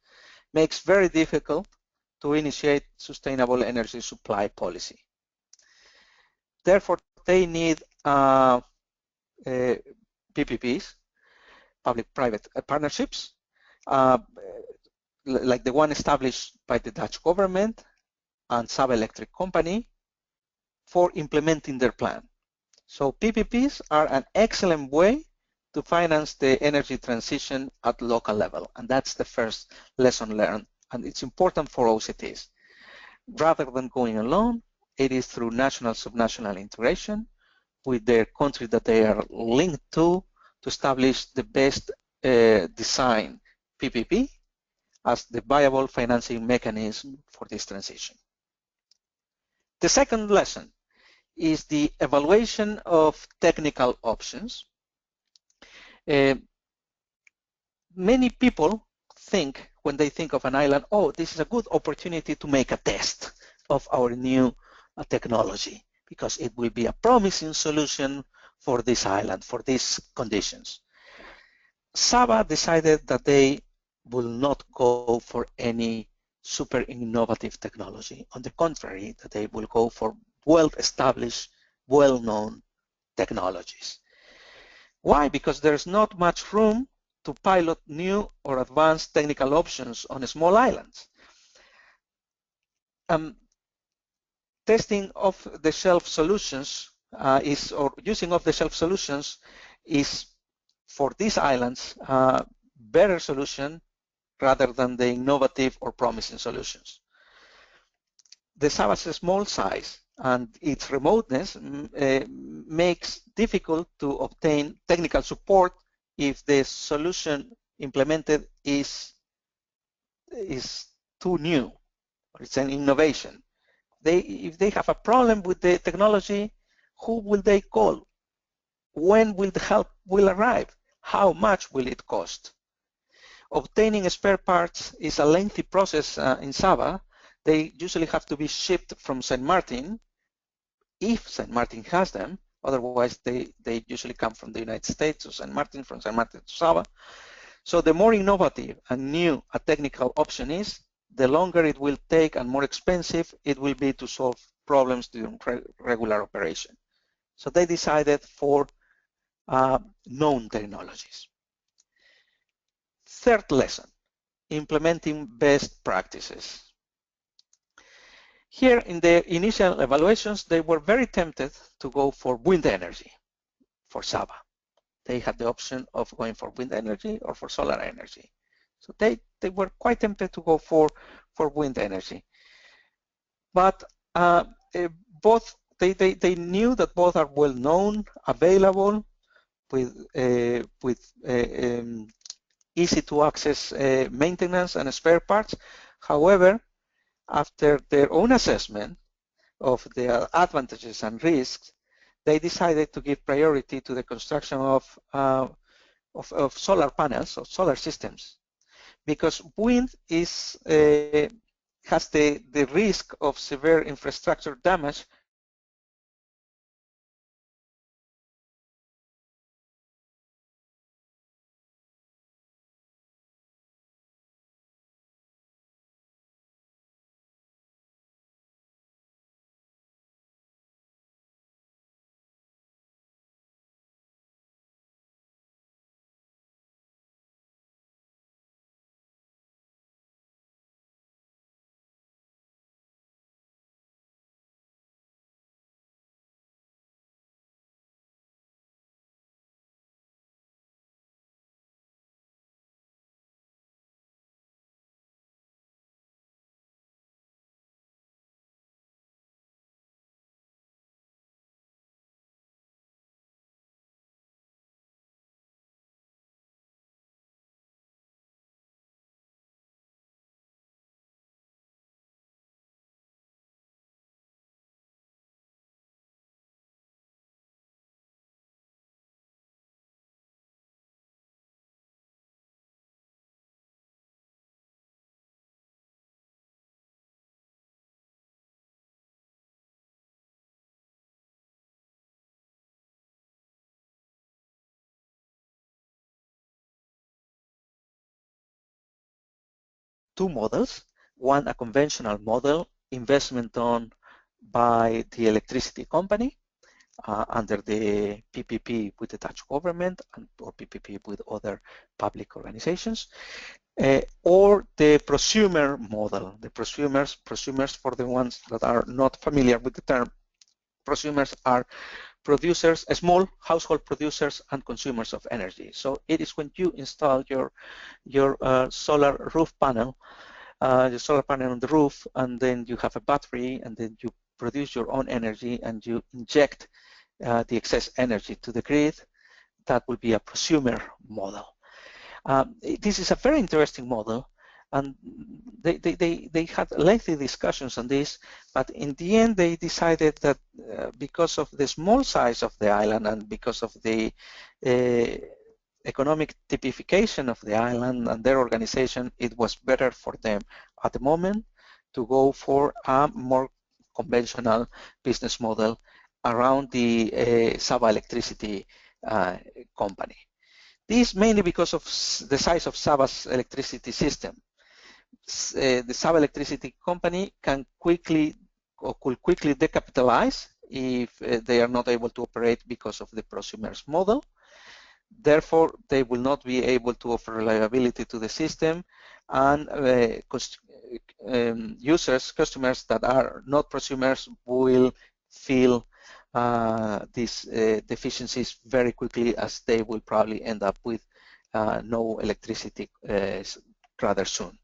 makes very difficult to initiate sustainable energy supply policy. Therefore, they need PPPs, public-private partnerships, like the one established by the Dutch government and Saba Electric Company for implementing their plan. So PPPs are an excellent way to finance the energy transition at local level, and that's the first lesson learned, and it's important for OCTs. Rather than going alone, it is through national subnational integration with their country that they are linked to establish the best design PPP as the viable financing mechanism for this transition. The second lesson is the evaluation of technical options. Many people think, when they think of an island, oh, this is a good opportunity to make a test of our new technology because it will be a promising solution for this island, for these conditions. Saba decided that they will not go for any super innovative technology. On the contrary, that they will go for well-established, well-known technologies. Why? Because there's not much room to pilot new or advanced technical options on small islands. Testing off-the-shelf solutions or using off-the-shelf solutions is, for these islands, a better solution rather than the innovative or promising solutions. The Saba's small size and its remoteness makes difficult to obtain technical support if the solution implemented is too new, or it's an innovation. If they have a problem with the technology, who will they call? When will the help arrive? How much will it cost? Obtaining spare parts is a lengthy process in Saba. They usually have to be shipped from St. Martin, if St. Martin has them. Otherwise, they usually come from the United States to St. Martin, from St. Martin to Saba. So the more innovative and new a technical option is, the longer it will take and more expensive it will be to solve problems during regular operation. So they decided for known technologies. Third lesson, implementing best practices. Here in the initial evaluations, they were very tempted to go for wind energy for Saba. They had the option of going for wind energy or for solar energy. So they were quite tempted to go for wind energy. But both they knew that both are well known, available, with easy to access maintenance and spare parts. However, after their own assessment of the advantages and risks, they decided to give priority to the construction of solar panels, of solar systems, because wind has the risk of severe infrastructure damage two models. One, a conventional model, investment done by the electricity company under the PPP with the Dutch government or PPP with other public organizations, or the prosumer model. The prosumers, for the ones that are not familiar with the term, prosumers are producers, small household producers and consumers of energy. So it is when you install your solar roof panel, the solar panel on the roof, and then you have a battery, and then you produce your own energy and you inject the excess energy to the grid. That will be a prosumer model. This is a very interesting model, and they had lengthy discussions on this, but in the end they decided that because of the small size of the island and because of the economic typification of the island and their organization, it was better for them at the moment to go for a more conventional business model around the Saba electricity company. This mainly because of the size of Saba's electricity system. The Saba electricity company can quickly or could quickly decapitalize if they are not able to operate because of the prosumers model. Therefore, they will not be able to offer reliability to the system, and customers that are not prosumers will feel these deficiencies very quickly, as they will probably end up with no electricity rather soon.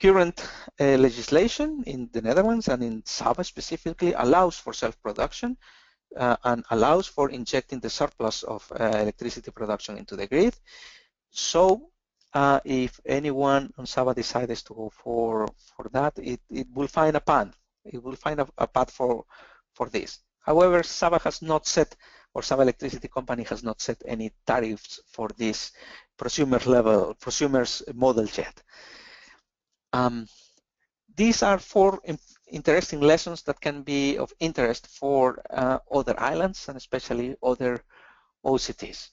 Current legislation in the Netherlands and in Saba specifically allows for self-production and allows for injecting the surplus of electricity production into the grid. So if anyone on Saba decides to go for that, it will find a path. It will find a path for this. However, Saba has not set, or Saba Electricity Company has not set any tariffs for this prosumer level, prosumers model yet. These are 4 interesting lessons that can be of interest for other islands and especially other OCTs.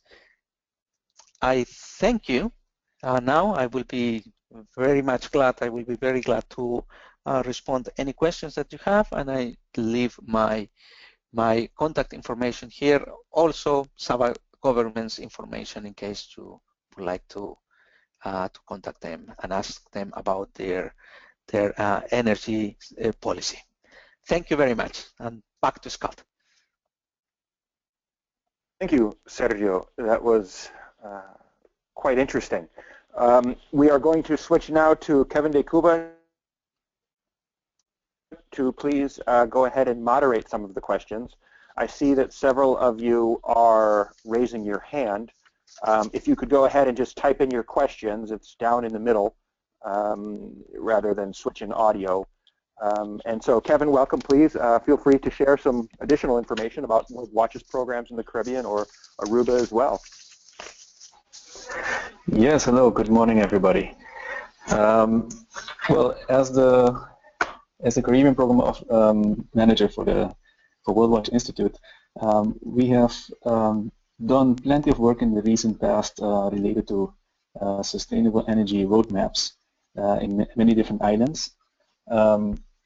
I thank you. Now I will be very glad to respond to any questions that you have, and I leave my contact information here, also Saba government's information in case you would like to contact them and ask them about their energy policy. Thank you very much, and back to Scott. Thank you, Sergio. That was quite interesting. We are going to switch now to Kevin De Cuba to please go ahead and moderate some of the questions. I see that several of you are raising your hand. If you could go ahead and just type in your questions, it's down in the middle, rather than switching audio. And so, Kevin, welcome, please. Feel free to share some additional information about WATCH's programs in the Caribbean or Aruba as well. Yes, hello, good morning, everybody. Well, as the Caribbean Program of, Manager for World Watch Institute, we have done plenty of work in the recent past related to sustainable energy roadmaps in many different islands.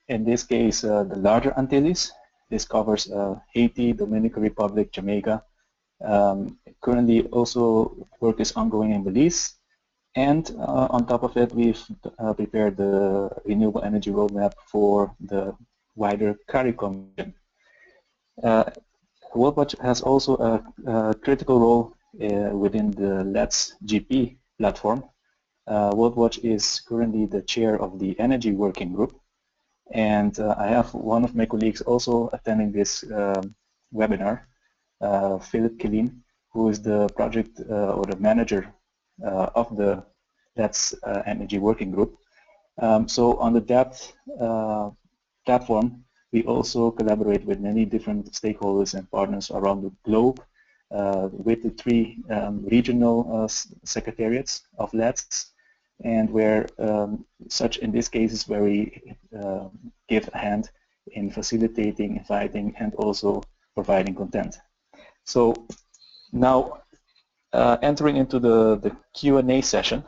In this case, the larger Antilles. This covers Haiti, Dominican Republic, Jamaica. Currently, also work is ongoing in Belize. And on top of it, we've prepared the renewable energy roadmap for the wider CARICOM region. WorldWatch has also a critical role within the Let's GP platform. WorldWatch is currently the chair of the Energy Working Group, and I have one of my colleagues also attending this webinar, Philip Killeen, who is the project or the manager of the Let's Energy Working Group. So on the DAPT platform, we also collaborate with many different stakeholders and partners around the globe with the 3 regional secretariats of LETS, and where such in this case is where we give a hand in facilitating, inviting, and also providing content. So now entering into the Q&A session,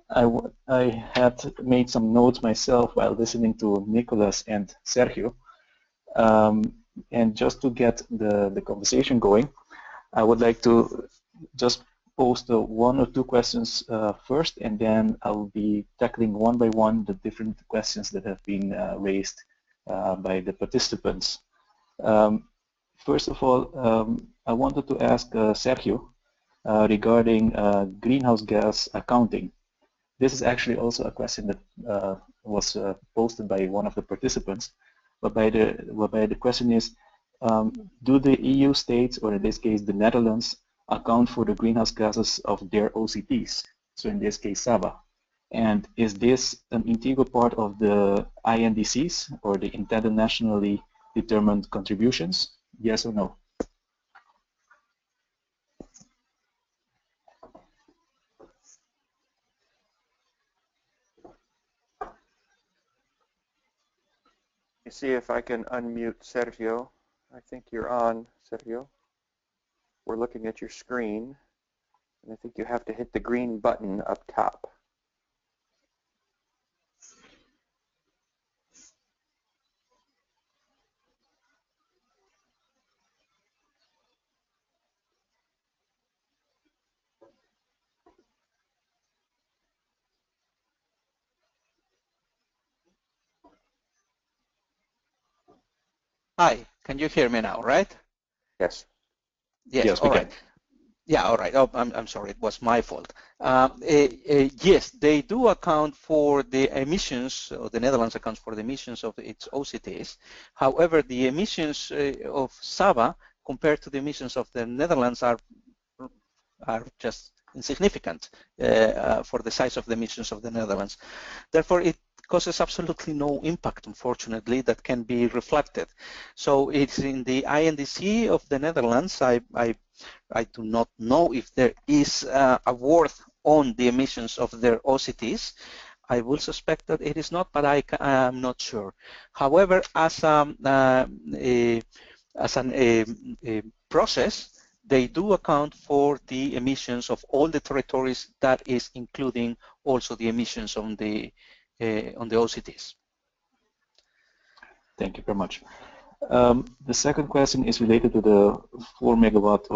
I had made some notes myself while listening to Nicolas and Sergio, and just to get the conversation going, I would like to just post 1 or 2 questions first, and then I'll be tackling one by one the different questions that have been raised by the participants. First of all, I wanted to ask Sergio regarding greenhouse gas accounting. This is actually also a question that was posted by one of the participants. whereby the question is, do the EU states, or in this case the Netherlands, account for the greenhouse gases of their OCTs? So in this case, Saba. And is this an integral part of the INDCs, or the internationally determined contributions? Yes or no? You see if I can unmute Sergio. I think you're on, Sergio. We're looking at your screen, and I think you have to hit the green button up top. Hi, can you hear me now, right? Yes. Yes, all right. Yeah, all right. Oh, I'm sorry, it was my fault. Yes, they do account for the emissions, or the Netherlands accounts for the emissions of its OCTs. However, the emissions of Saba compared to the emissions of the Netherlands are just insignificant for the size of the emissions of the Netherlands. Therefore, it causes absolutely no impact, unfortunately, that can be reflected. So it's in the INDC of the Netherlands. I do not know if there is a worth on the emissions of their OCTs. I will suspect that it is not, but I am not sure. However, as a process, they do account for the emissions of all the territories. That is including also the emissions on the OCTs. Thank you very much. The second question is related to the 4 megawatt,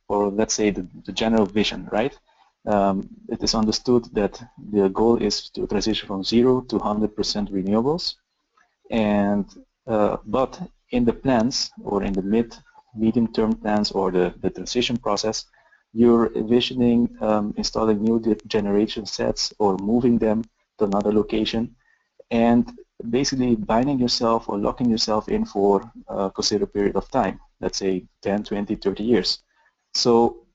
or let's say the general vision, right? It is understood that the goal is to transition from 0 to 100% renewables, and but in the plans, or in the medium-term plans, or the transition process, you're envisioning installing new generation sets or moving them to another location, and basically binding yourself or locking yourself in for a considerable period of time, let's say 10, 20, 30 years. So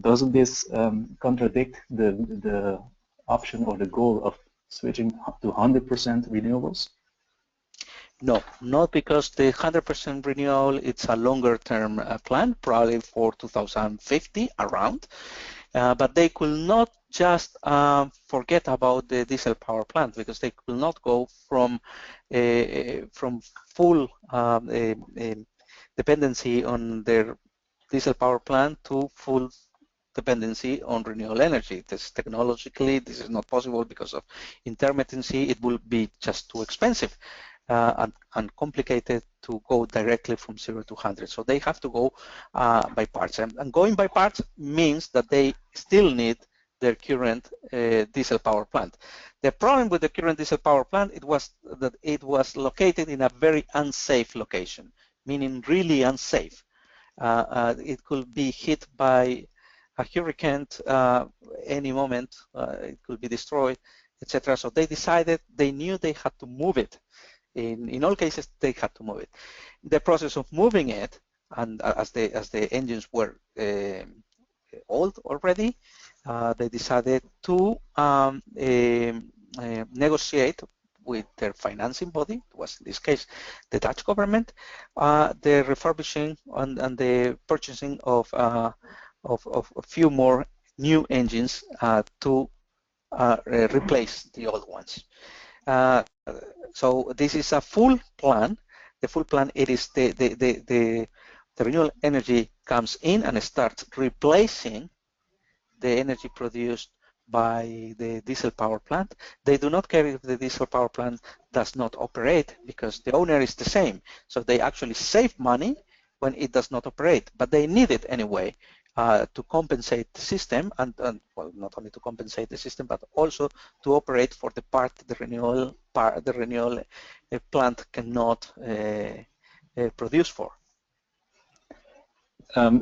doesn't this contradict the option or the goal of switching to 100% renewables? No, not because the 100% renewal, it's a longer term plan, probably for 2050 around, but they could not just forget about the diesel power plant, because they could not go from full dependency on their diesel power plant to full dependency on renewable energy. Technologically, this is not possible because of intermittency. It will be just too expensive and complicated to go directly from 0 to 100. So they have to go by parts. And going by parts means that they still need their current diesel power plant. The problem with the current diesel power plant, it was that it was located in a very unsafe location, meaning really unsafe. It could be hit by a hurricane any moment, it could be destroyed, etc. So they decided, they knew they had to move it. In all cases, they had to move it. The process of moving it, and as the engines were old already, they decided to negotiate with their financing body, it was in this case the Dutch government, the refurbishing and the purchasing of a few more new engines to replace the old ones. So this is a full plan. The full plan, it is the renewable energy comes in and starts replacing the energy produced by the diesel power plant. They do not care if the diesel power plant does not operate, because the owner is the same. So they actually save money when it does not operate, but they need it anyway to compensate the system, and well, not only to compensate the system, but also to operate for the part the renewable plant cannot produce for.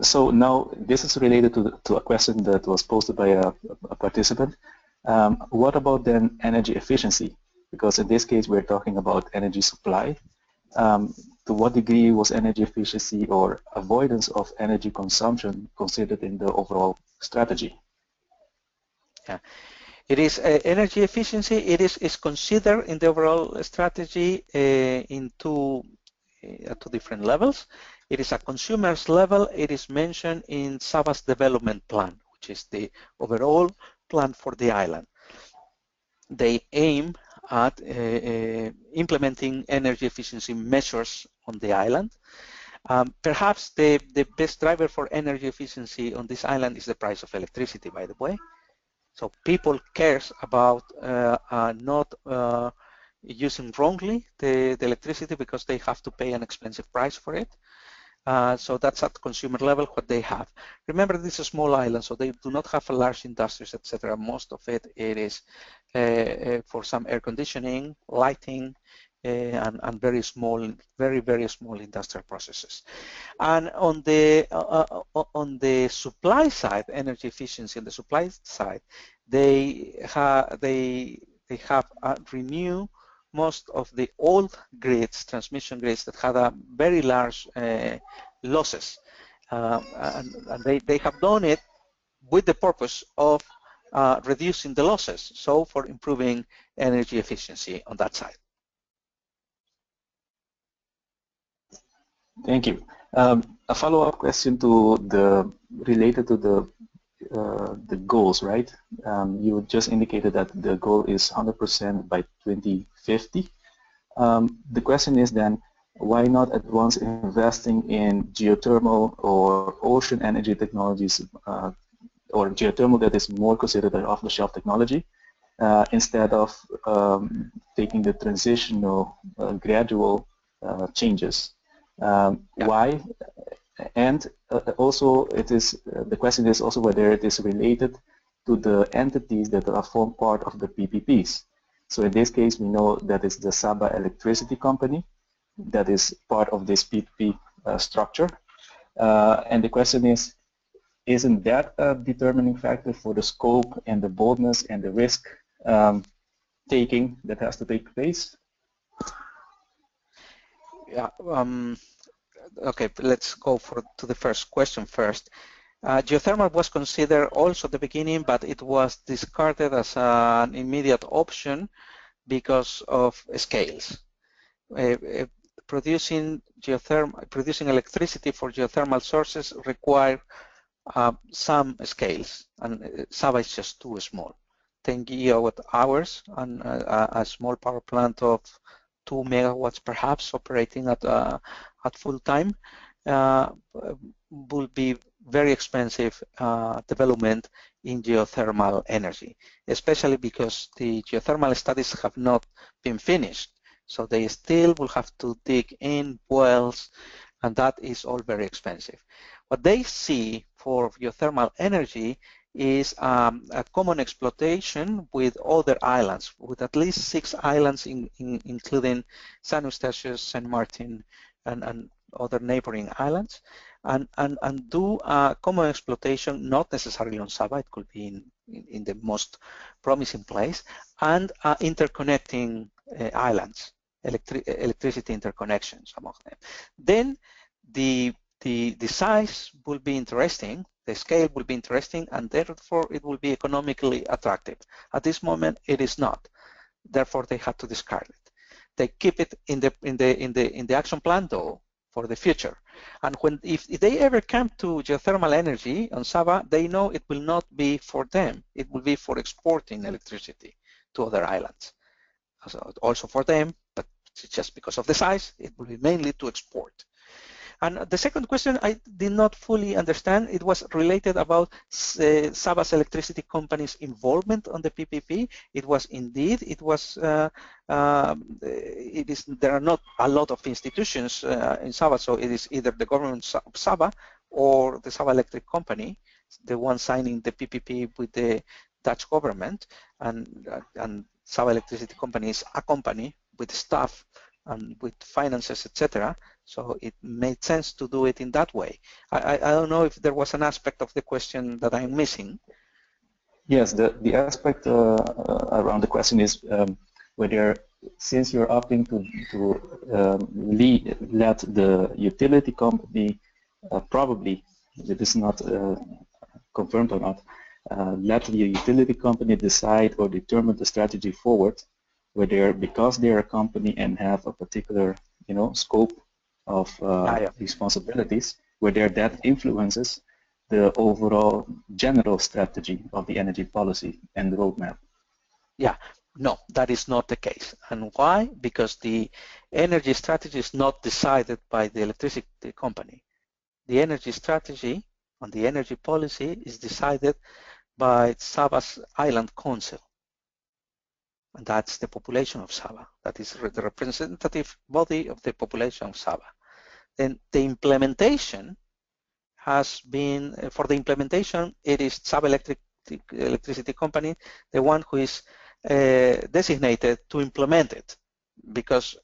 So now this is related to a question that was posted by a participant. What about then energy efficiency? because in this case we're talking about energy supply. To what degree was energy efficiency or avoidance of energy consumption considered in the overall strategy? Yeah, it is energy efficiency. It is considered in the overall strategy in two different levels. It is a consumer's level. It is mentioned in Saba's development plan, which is the overall plan for the island. They aim at implementing energy efficiency measures on the island. Perhaps the best driver for energy efficiency on this island is the price of electricity, by the way. So people cares about not using wrongly the electricity because they have to pay an expensive price for it. So that's at consumer level what they have. Remember, this is a small island, so they do not have a large industries, etc. Most of it is for some air conditioning, lighting, and very small, very small industrial processes. And on the supply side, energy efficiency on the supply side, they have renewed most of the old grids, transmission grids that had a very large losses, and they have done it with the purpose of reducing the losses, so for improving energy efficiency on that side. Thank you. A follow-up question to related to the goals, right? You just indicated that the goal is 100% by 2050. The question is then, why not at once investing in geothermal or ocean energy technologies, or geothermal that is more considered an off-the-shelf technology, instead of taking the transitional, gradual changes? Why? And also, the question is also whether it is related to the entities that form part of the PPPs. So in this case, we know that it's the Saba Electricity Company that is part of this PPP structure. And the question is, isn't that a determining factor for the scope and the boldness and the risk taking that has to take place? Yeah. Okay, let's go to the first question first. Geothermal was considered also at the beginning, but it was discarded as an immediate option because of scales. Producing electricity for geothermal sources require some scales, and Saba is just too small. 10 gigawatt hours and a small power plant of 2 megawatts perhaps operating at full time will be very expensive development in geothermal energy, especially because the geothermal studies have not been finished. So they still will have to dig in wells, and that is all very expensive. What they see for geothermal energy is a common exploitation with other islands, with at least 6 islands, including San Eustatius, St. Martin, and other neighboring islands, and do a common exploitation, not necessarily on Saba, it could be in the most promising place, and interconnecting islands, electricity interconnections among them. Then the size will be interesting, the scale will be interesting, and therefore it will be economically attractive. At this moment, it is not. Therefore, they had to discard it. They keep it in the action plan, though, for the future. And if they ever come to geothermal energy on Saba, they know it will not be for them. It will be for exporting electricity to other islands. Also for them, but just because of the size, it will be mainly to export. And the second question I did not fully understand. It was related about Saba's electricity company's involvement on the PPP. It was indeed. It was. There are not a lot of institutions in Saba, so it is either the government of Saba or the Saba Electric Company, the one signing the PPP with the Dutch government, and Saba Electricity Company is a company with staff and with finances, etc. So it made sense to do it in that way. I don't know if there was an aspect of the question that I'm missing. Yes, the aspect around the question is where since you're opting to let the utility company probably, it is not confirmed or not, let the utility company decide or determine the strategy forward, where because they're a company and have a particular, scope of responsibilities, where that influences the overall general strategy of the energy policy and the roadmap. Yeah, no, that is not the case. And why? Because the energy strategy is not decided by the electricity company. The energy strategy and the energy policy is decided by Saba's Island Council. And that's the population of Saba. That is the representative body of the population of Saba. Then the implementation has been, for the implementation, it is Saba Electricity Company, the one who is designated to implement it, because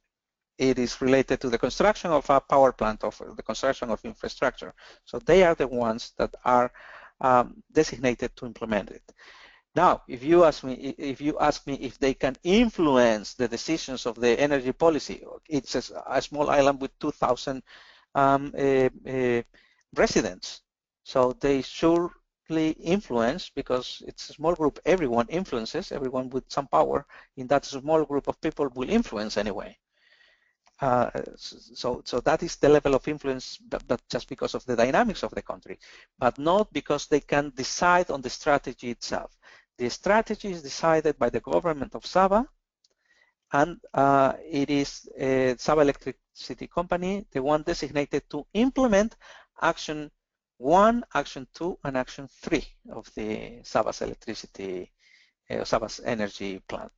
it is related to the construction of a power plant, of the construction of infrastructure. So they are the ones that are designated to implement it. Now, if you ask me if they can influence the decisions of the energy policy, it's a small island with 2,000 residents, so they surely influence, because it's a small group. Everyone influences. Everyone with some power in that small group of people will influence anyway. So that is the level of influence, but just because of the dynamics of the country, but not because they can decide on the strategy itself. The strategy is decided by the government of Saba, and it is Saba Electricity Company, the one designated to implement Action 1, Action 2, and Action 3 of the Saba's electricity, Saba's energy plan.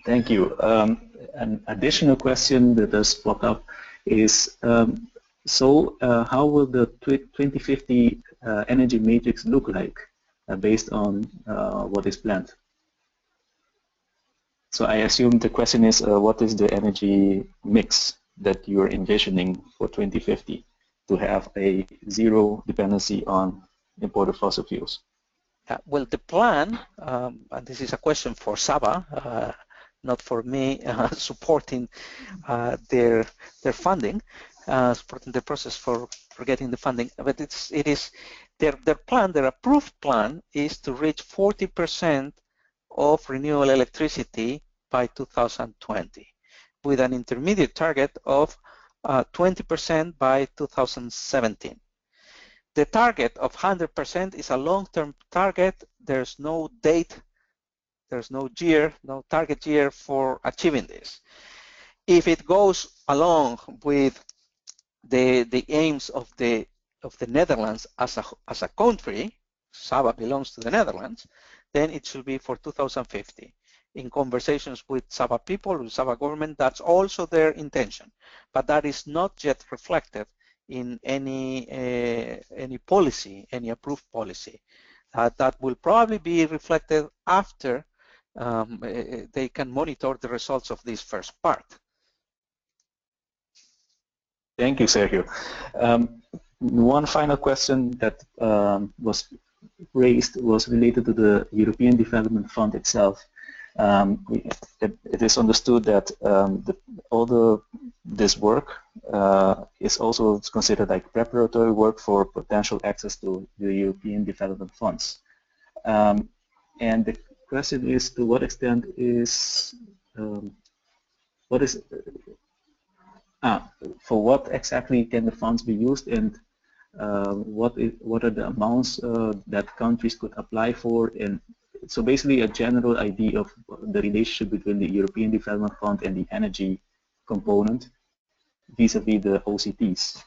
Thank you. An additional question that has popped up is, how will the 2050 energy matrix look like based on what is planned? So I assume the question is, what is the energy mix that you're envisioning for 2050 to have a zero dependency on imported fossil fuels? Well, the plan, and this is a question for Saba, not for me, supporting their funding, supporting the process for getting the funding, but it is their plan, their approved plan is to reach 40% of renewable electricity by 2020, with an intermediate target of 20% by 2017. The target of 100% is a long-term target. There's no date, there's no year, no target year for achieving this. If it goes along with the aims of the Netherlands as a country, Saba belongs to the Netherlands, then it should be for 2050. In conversations with Saba people, with Saba government, that's also their intention, but that is not yet reflected in any policy, any approved policy. That will probably be reflected after they can monitor the results of this first part. Thank you, Sergio. One final question that was raised was related to the European Development Fund itself. It is understood that this work is also considered like preparatory work for potential access to the European Development Funds. And the question is, to what extent is for what exactly can the funds be used, and what are the amounts that countries could apply for? And so basically a general idea of the relationship between the European Development Fund and the energy component vis-a-vis the OCTs.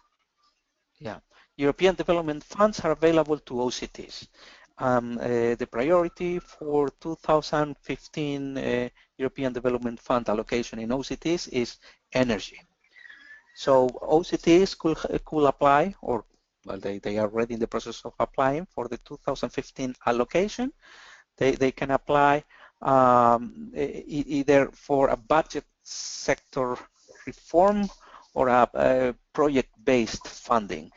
Yeah, European Development Funds are available to OCTs. The priority for 2015 European Development Fund allocation in OCTs is energy. So OCTs could apply, or well, they are already in the process of applying for the 2015 allocation. They can apply either for a budget sector reform or a project-based funding.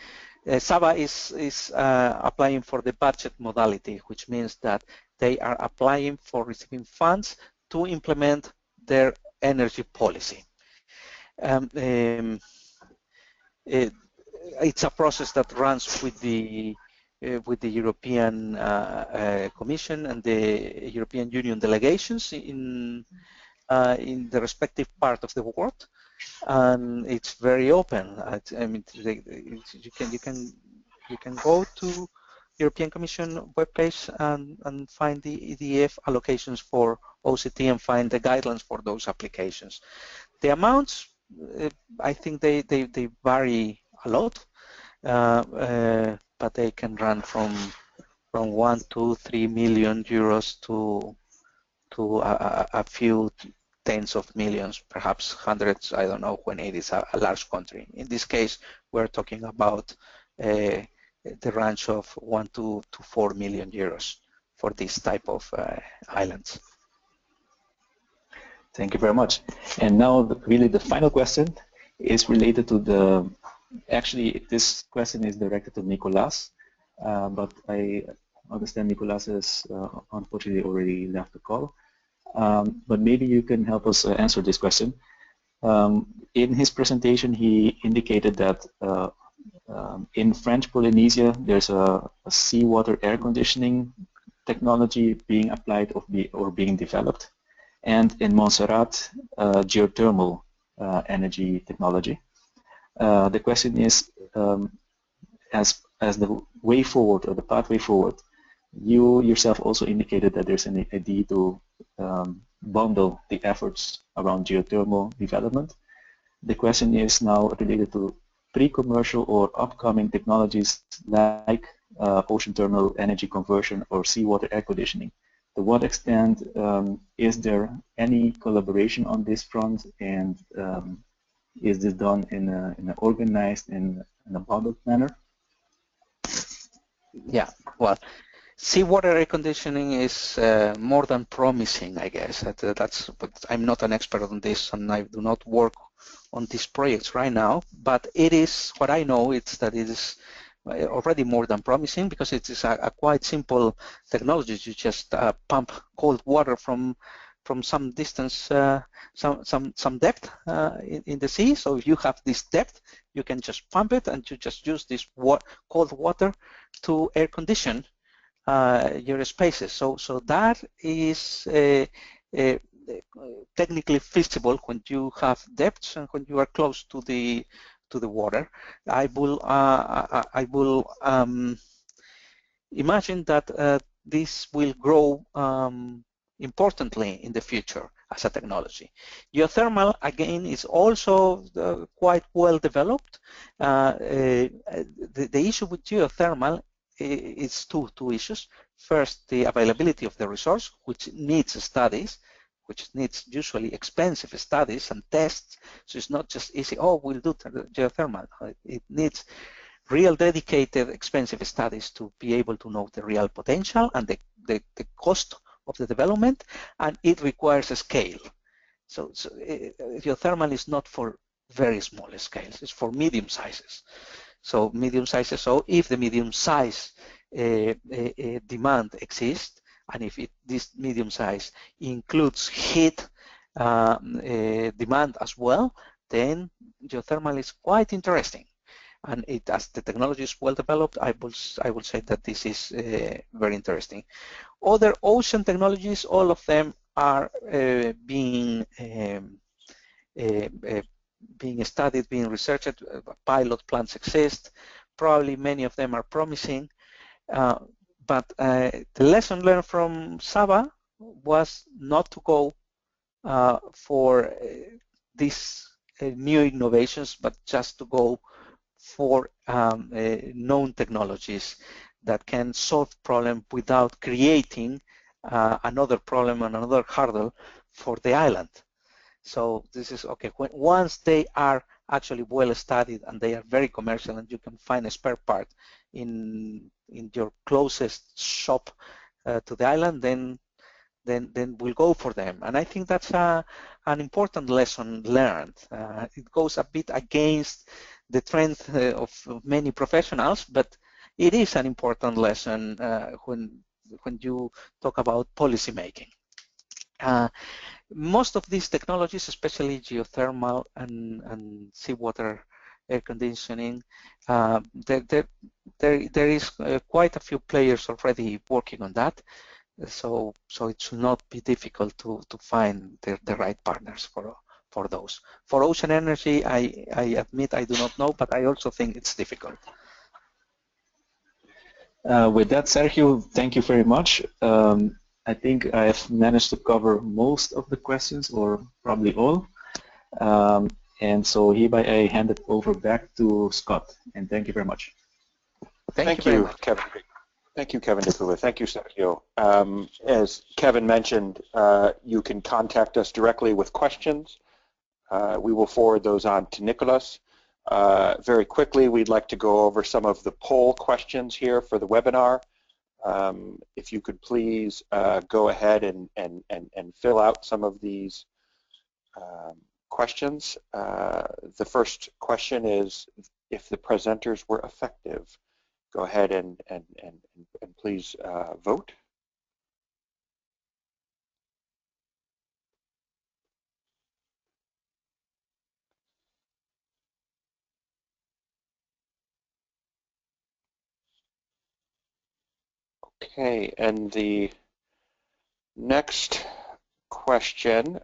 Saba is applying for the budget modality, which means that they are applying for receiving funds to implement their energy policy. It's a process that runs with the European Commission and the European Union delegations in the respective part of the world, and it's very open. I mean, you can go to European Commission webpage and find the EDF allocations for OCT and find the guidelines for those applications. The amounts, I think they vary a lot, but they can run from 1 to 3 million euros to a few tens of millions, perhaps hundreds, I don't know, when it is a large country. In this case, we're talking about the range of 1 to 4 million euros for this type of islands. Thank you very much. And now, really, the final question is related to the. Actually, this question is directed to Nicolas, but I understand Nicolas has unfortunately already left the call. But maybe you can help us answer this question. In his presentation, he indicated that in French Polynesia, there's a seawater air conditioning technology being applied or being developed, and in Montserrat, geothermal energy technology. The question is, as the way forward or the pathway forward, you yourself also indicated that there's an idea to bundle the efforts around geothermal development. The question is now related to pre-commercial or upcoming technologies like ocean thermal energy conversion or seawater air conditioning. To what extent is there any collaboration on this front, and is this done in an organized and in a bundled manner? Yeah, well, seawater air conditioning is more than promising, I guess. But I'm not an expert on this, and I do not work on these projects right now. But it is what I know. It's that it is already more than promising, because it is a quite simple technology. You just pump cold water from some distance, some depth in the sea. So if you have this depth, you can just pump it, and you just use this cold water to air condition your spaces. So that is technically feasible when you have depths and when you are close to the water. I will imagine that this will grow importantly in the future as a technology. Geothermal, again, is also quite well developed. The issue with geothermal is two issues. First, the availability of the resource, which needs studies, which needs usually expensive studies and tests. So it's not just easy, oh, we'll do geothermal. It needs real dedicated expensive studies to be able to know the real potential and the cost of the development, and it requires a scale. So geothermal is not for very small scales, it's for medium sizes. So medium sizes, so if the medium size demand exists, and if this medium size includes heat demand as well, then geothermal is quite interesting. And as the technology is well developed, I will say that this is very interesting. Other ocean technologies, all of them are being studied, being researched. Pilot plants exist. Probably many of them are promising. But the lesson learned from Saba was not to go for these new innovations, but just to go for known technologies that can solve problem without creating another problem and another hurdle for the island. So this is okay. Once they are actually well studied and they are very commercial, and you can find a spare part in your closest shop to the island, then we'll go for them. And I think that's an important lesson learned. It goes a bit against the trend of many professionals, but it is an important lesson when when you talk about policy making. Most of these technologies, especially geothermal and seawater air conditioning, there is quite a few players already working on that. So it should not be difficult to find the right partners for those. For ocean energy, I admit I do not know, but I also think it's difficult. With that, Sergio, thank you very much. I think I've managed to cover most of the questions, or probably all. And so hereby I hand it over back to Scott, and thank you very much. Thank you, Kevin. Thank you, Kevin Nikula. Thank you, Sergio. As Kevin mentioned, you can contact us directly with questions. We will forward those on to Nicholas. Very quickly, we'd like to go over some of the poll questions here for the webinar. If you could please go ahead and fill out some of these questions. The first question is if the presenters were effective. Go ahead and please vote. Okay, and the next question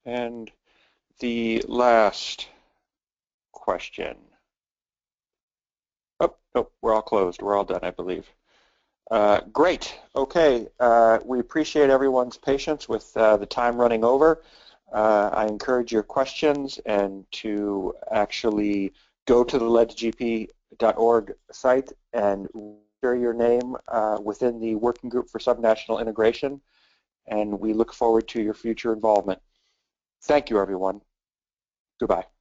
and the last question. Oh, no, we're all closed. We're all done, I believe. Great. Okay. We appreciate everyone's patience with the time running over. I encourage your questions and to actually go to the ledsgp.org site and share your name within the Working Group for Subnational Integration, and we look forward to your future involvement. Thank you, everyone. Goodbye.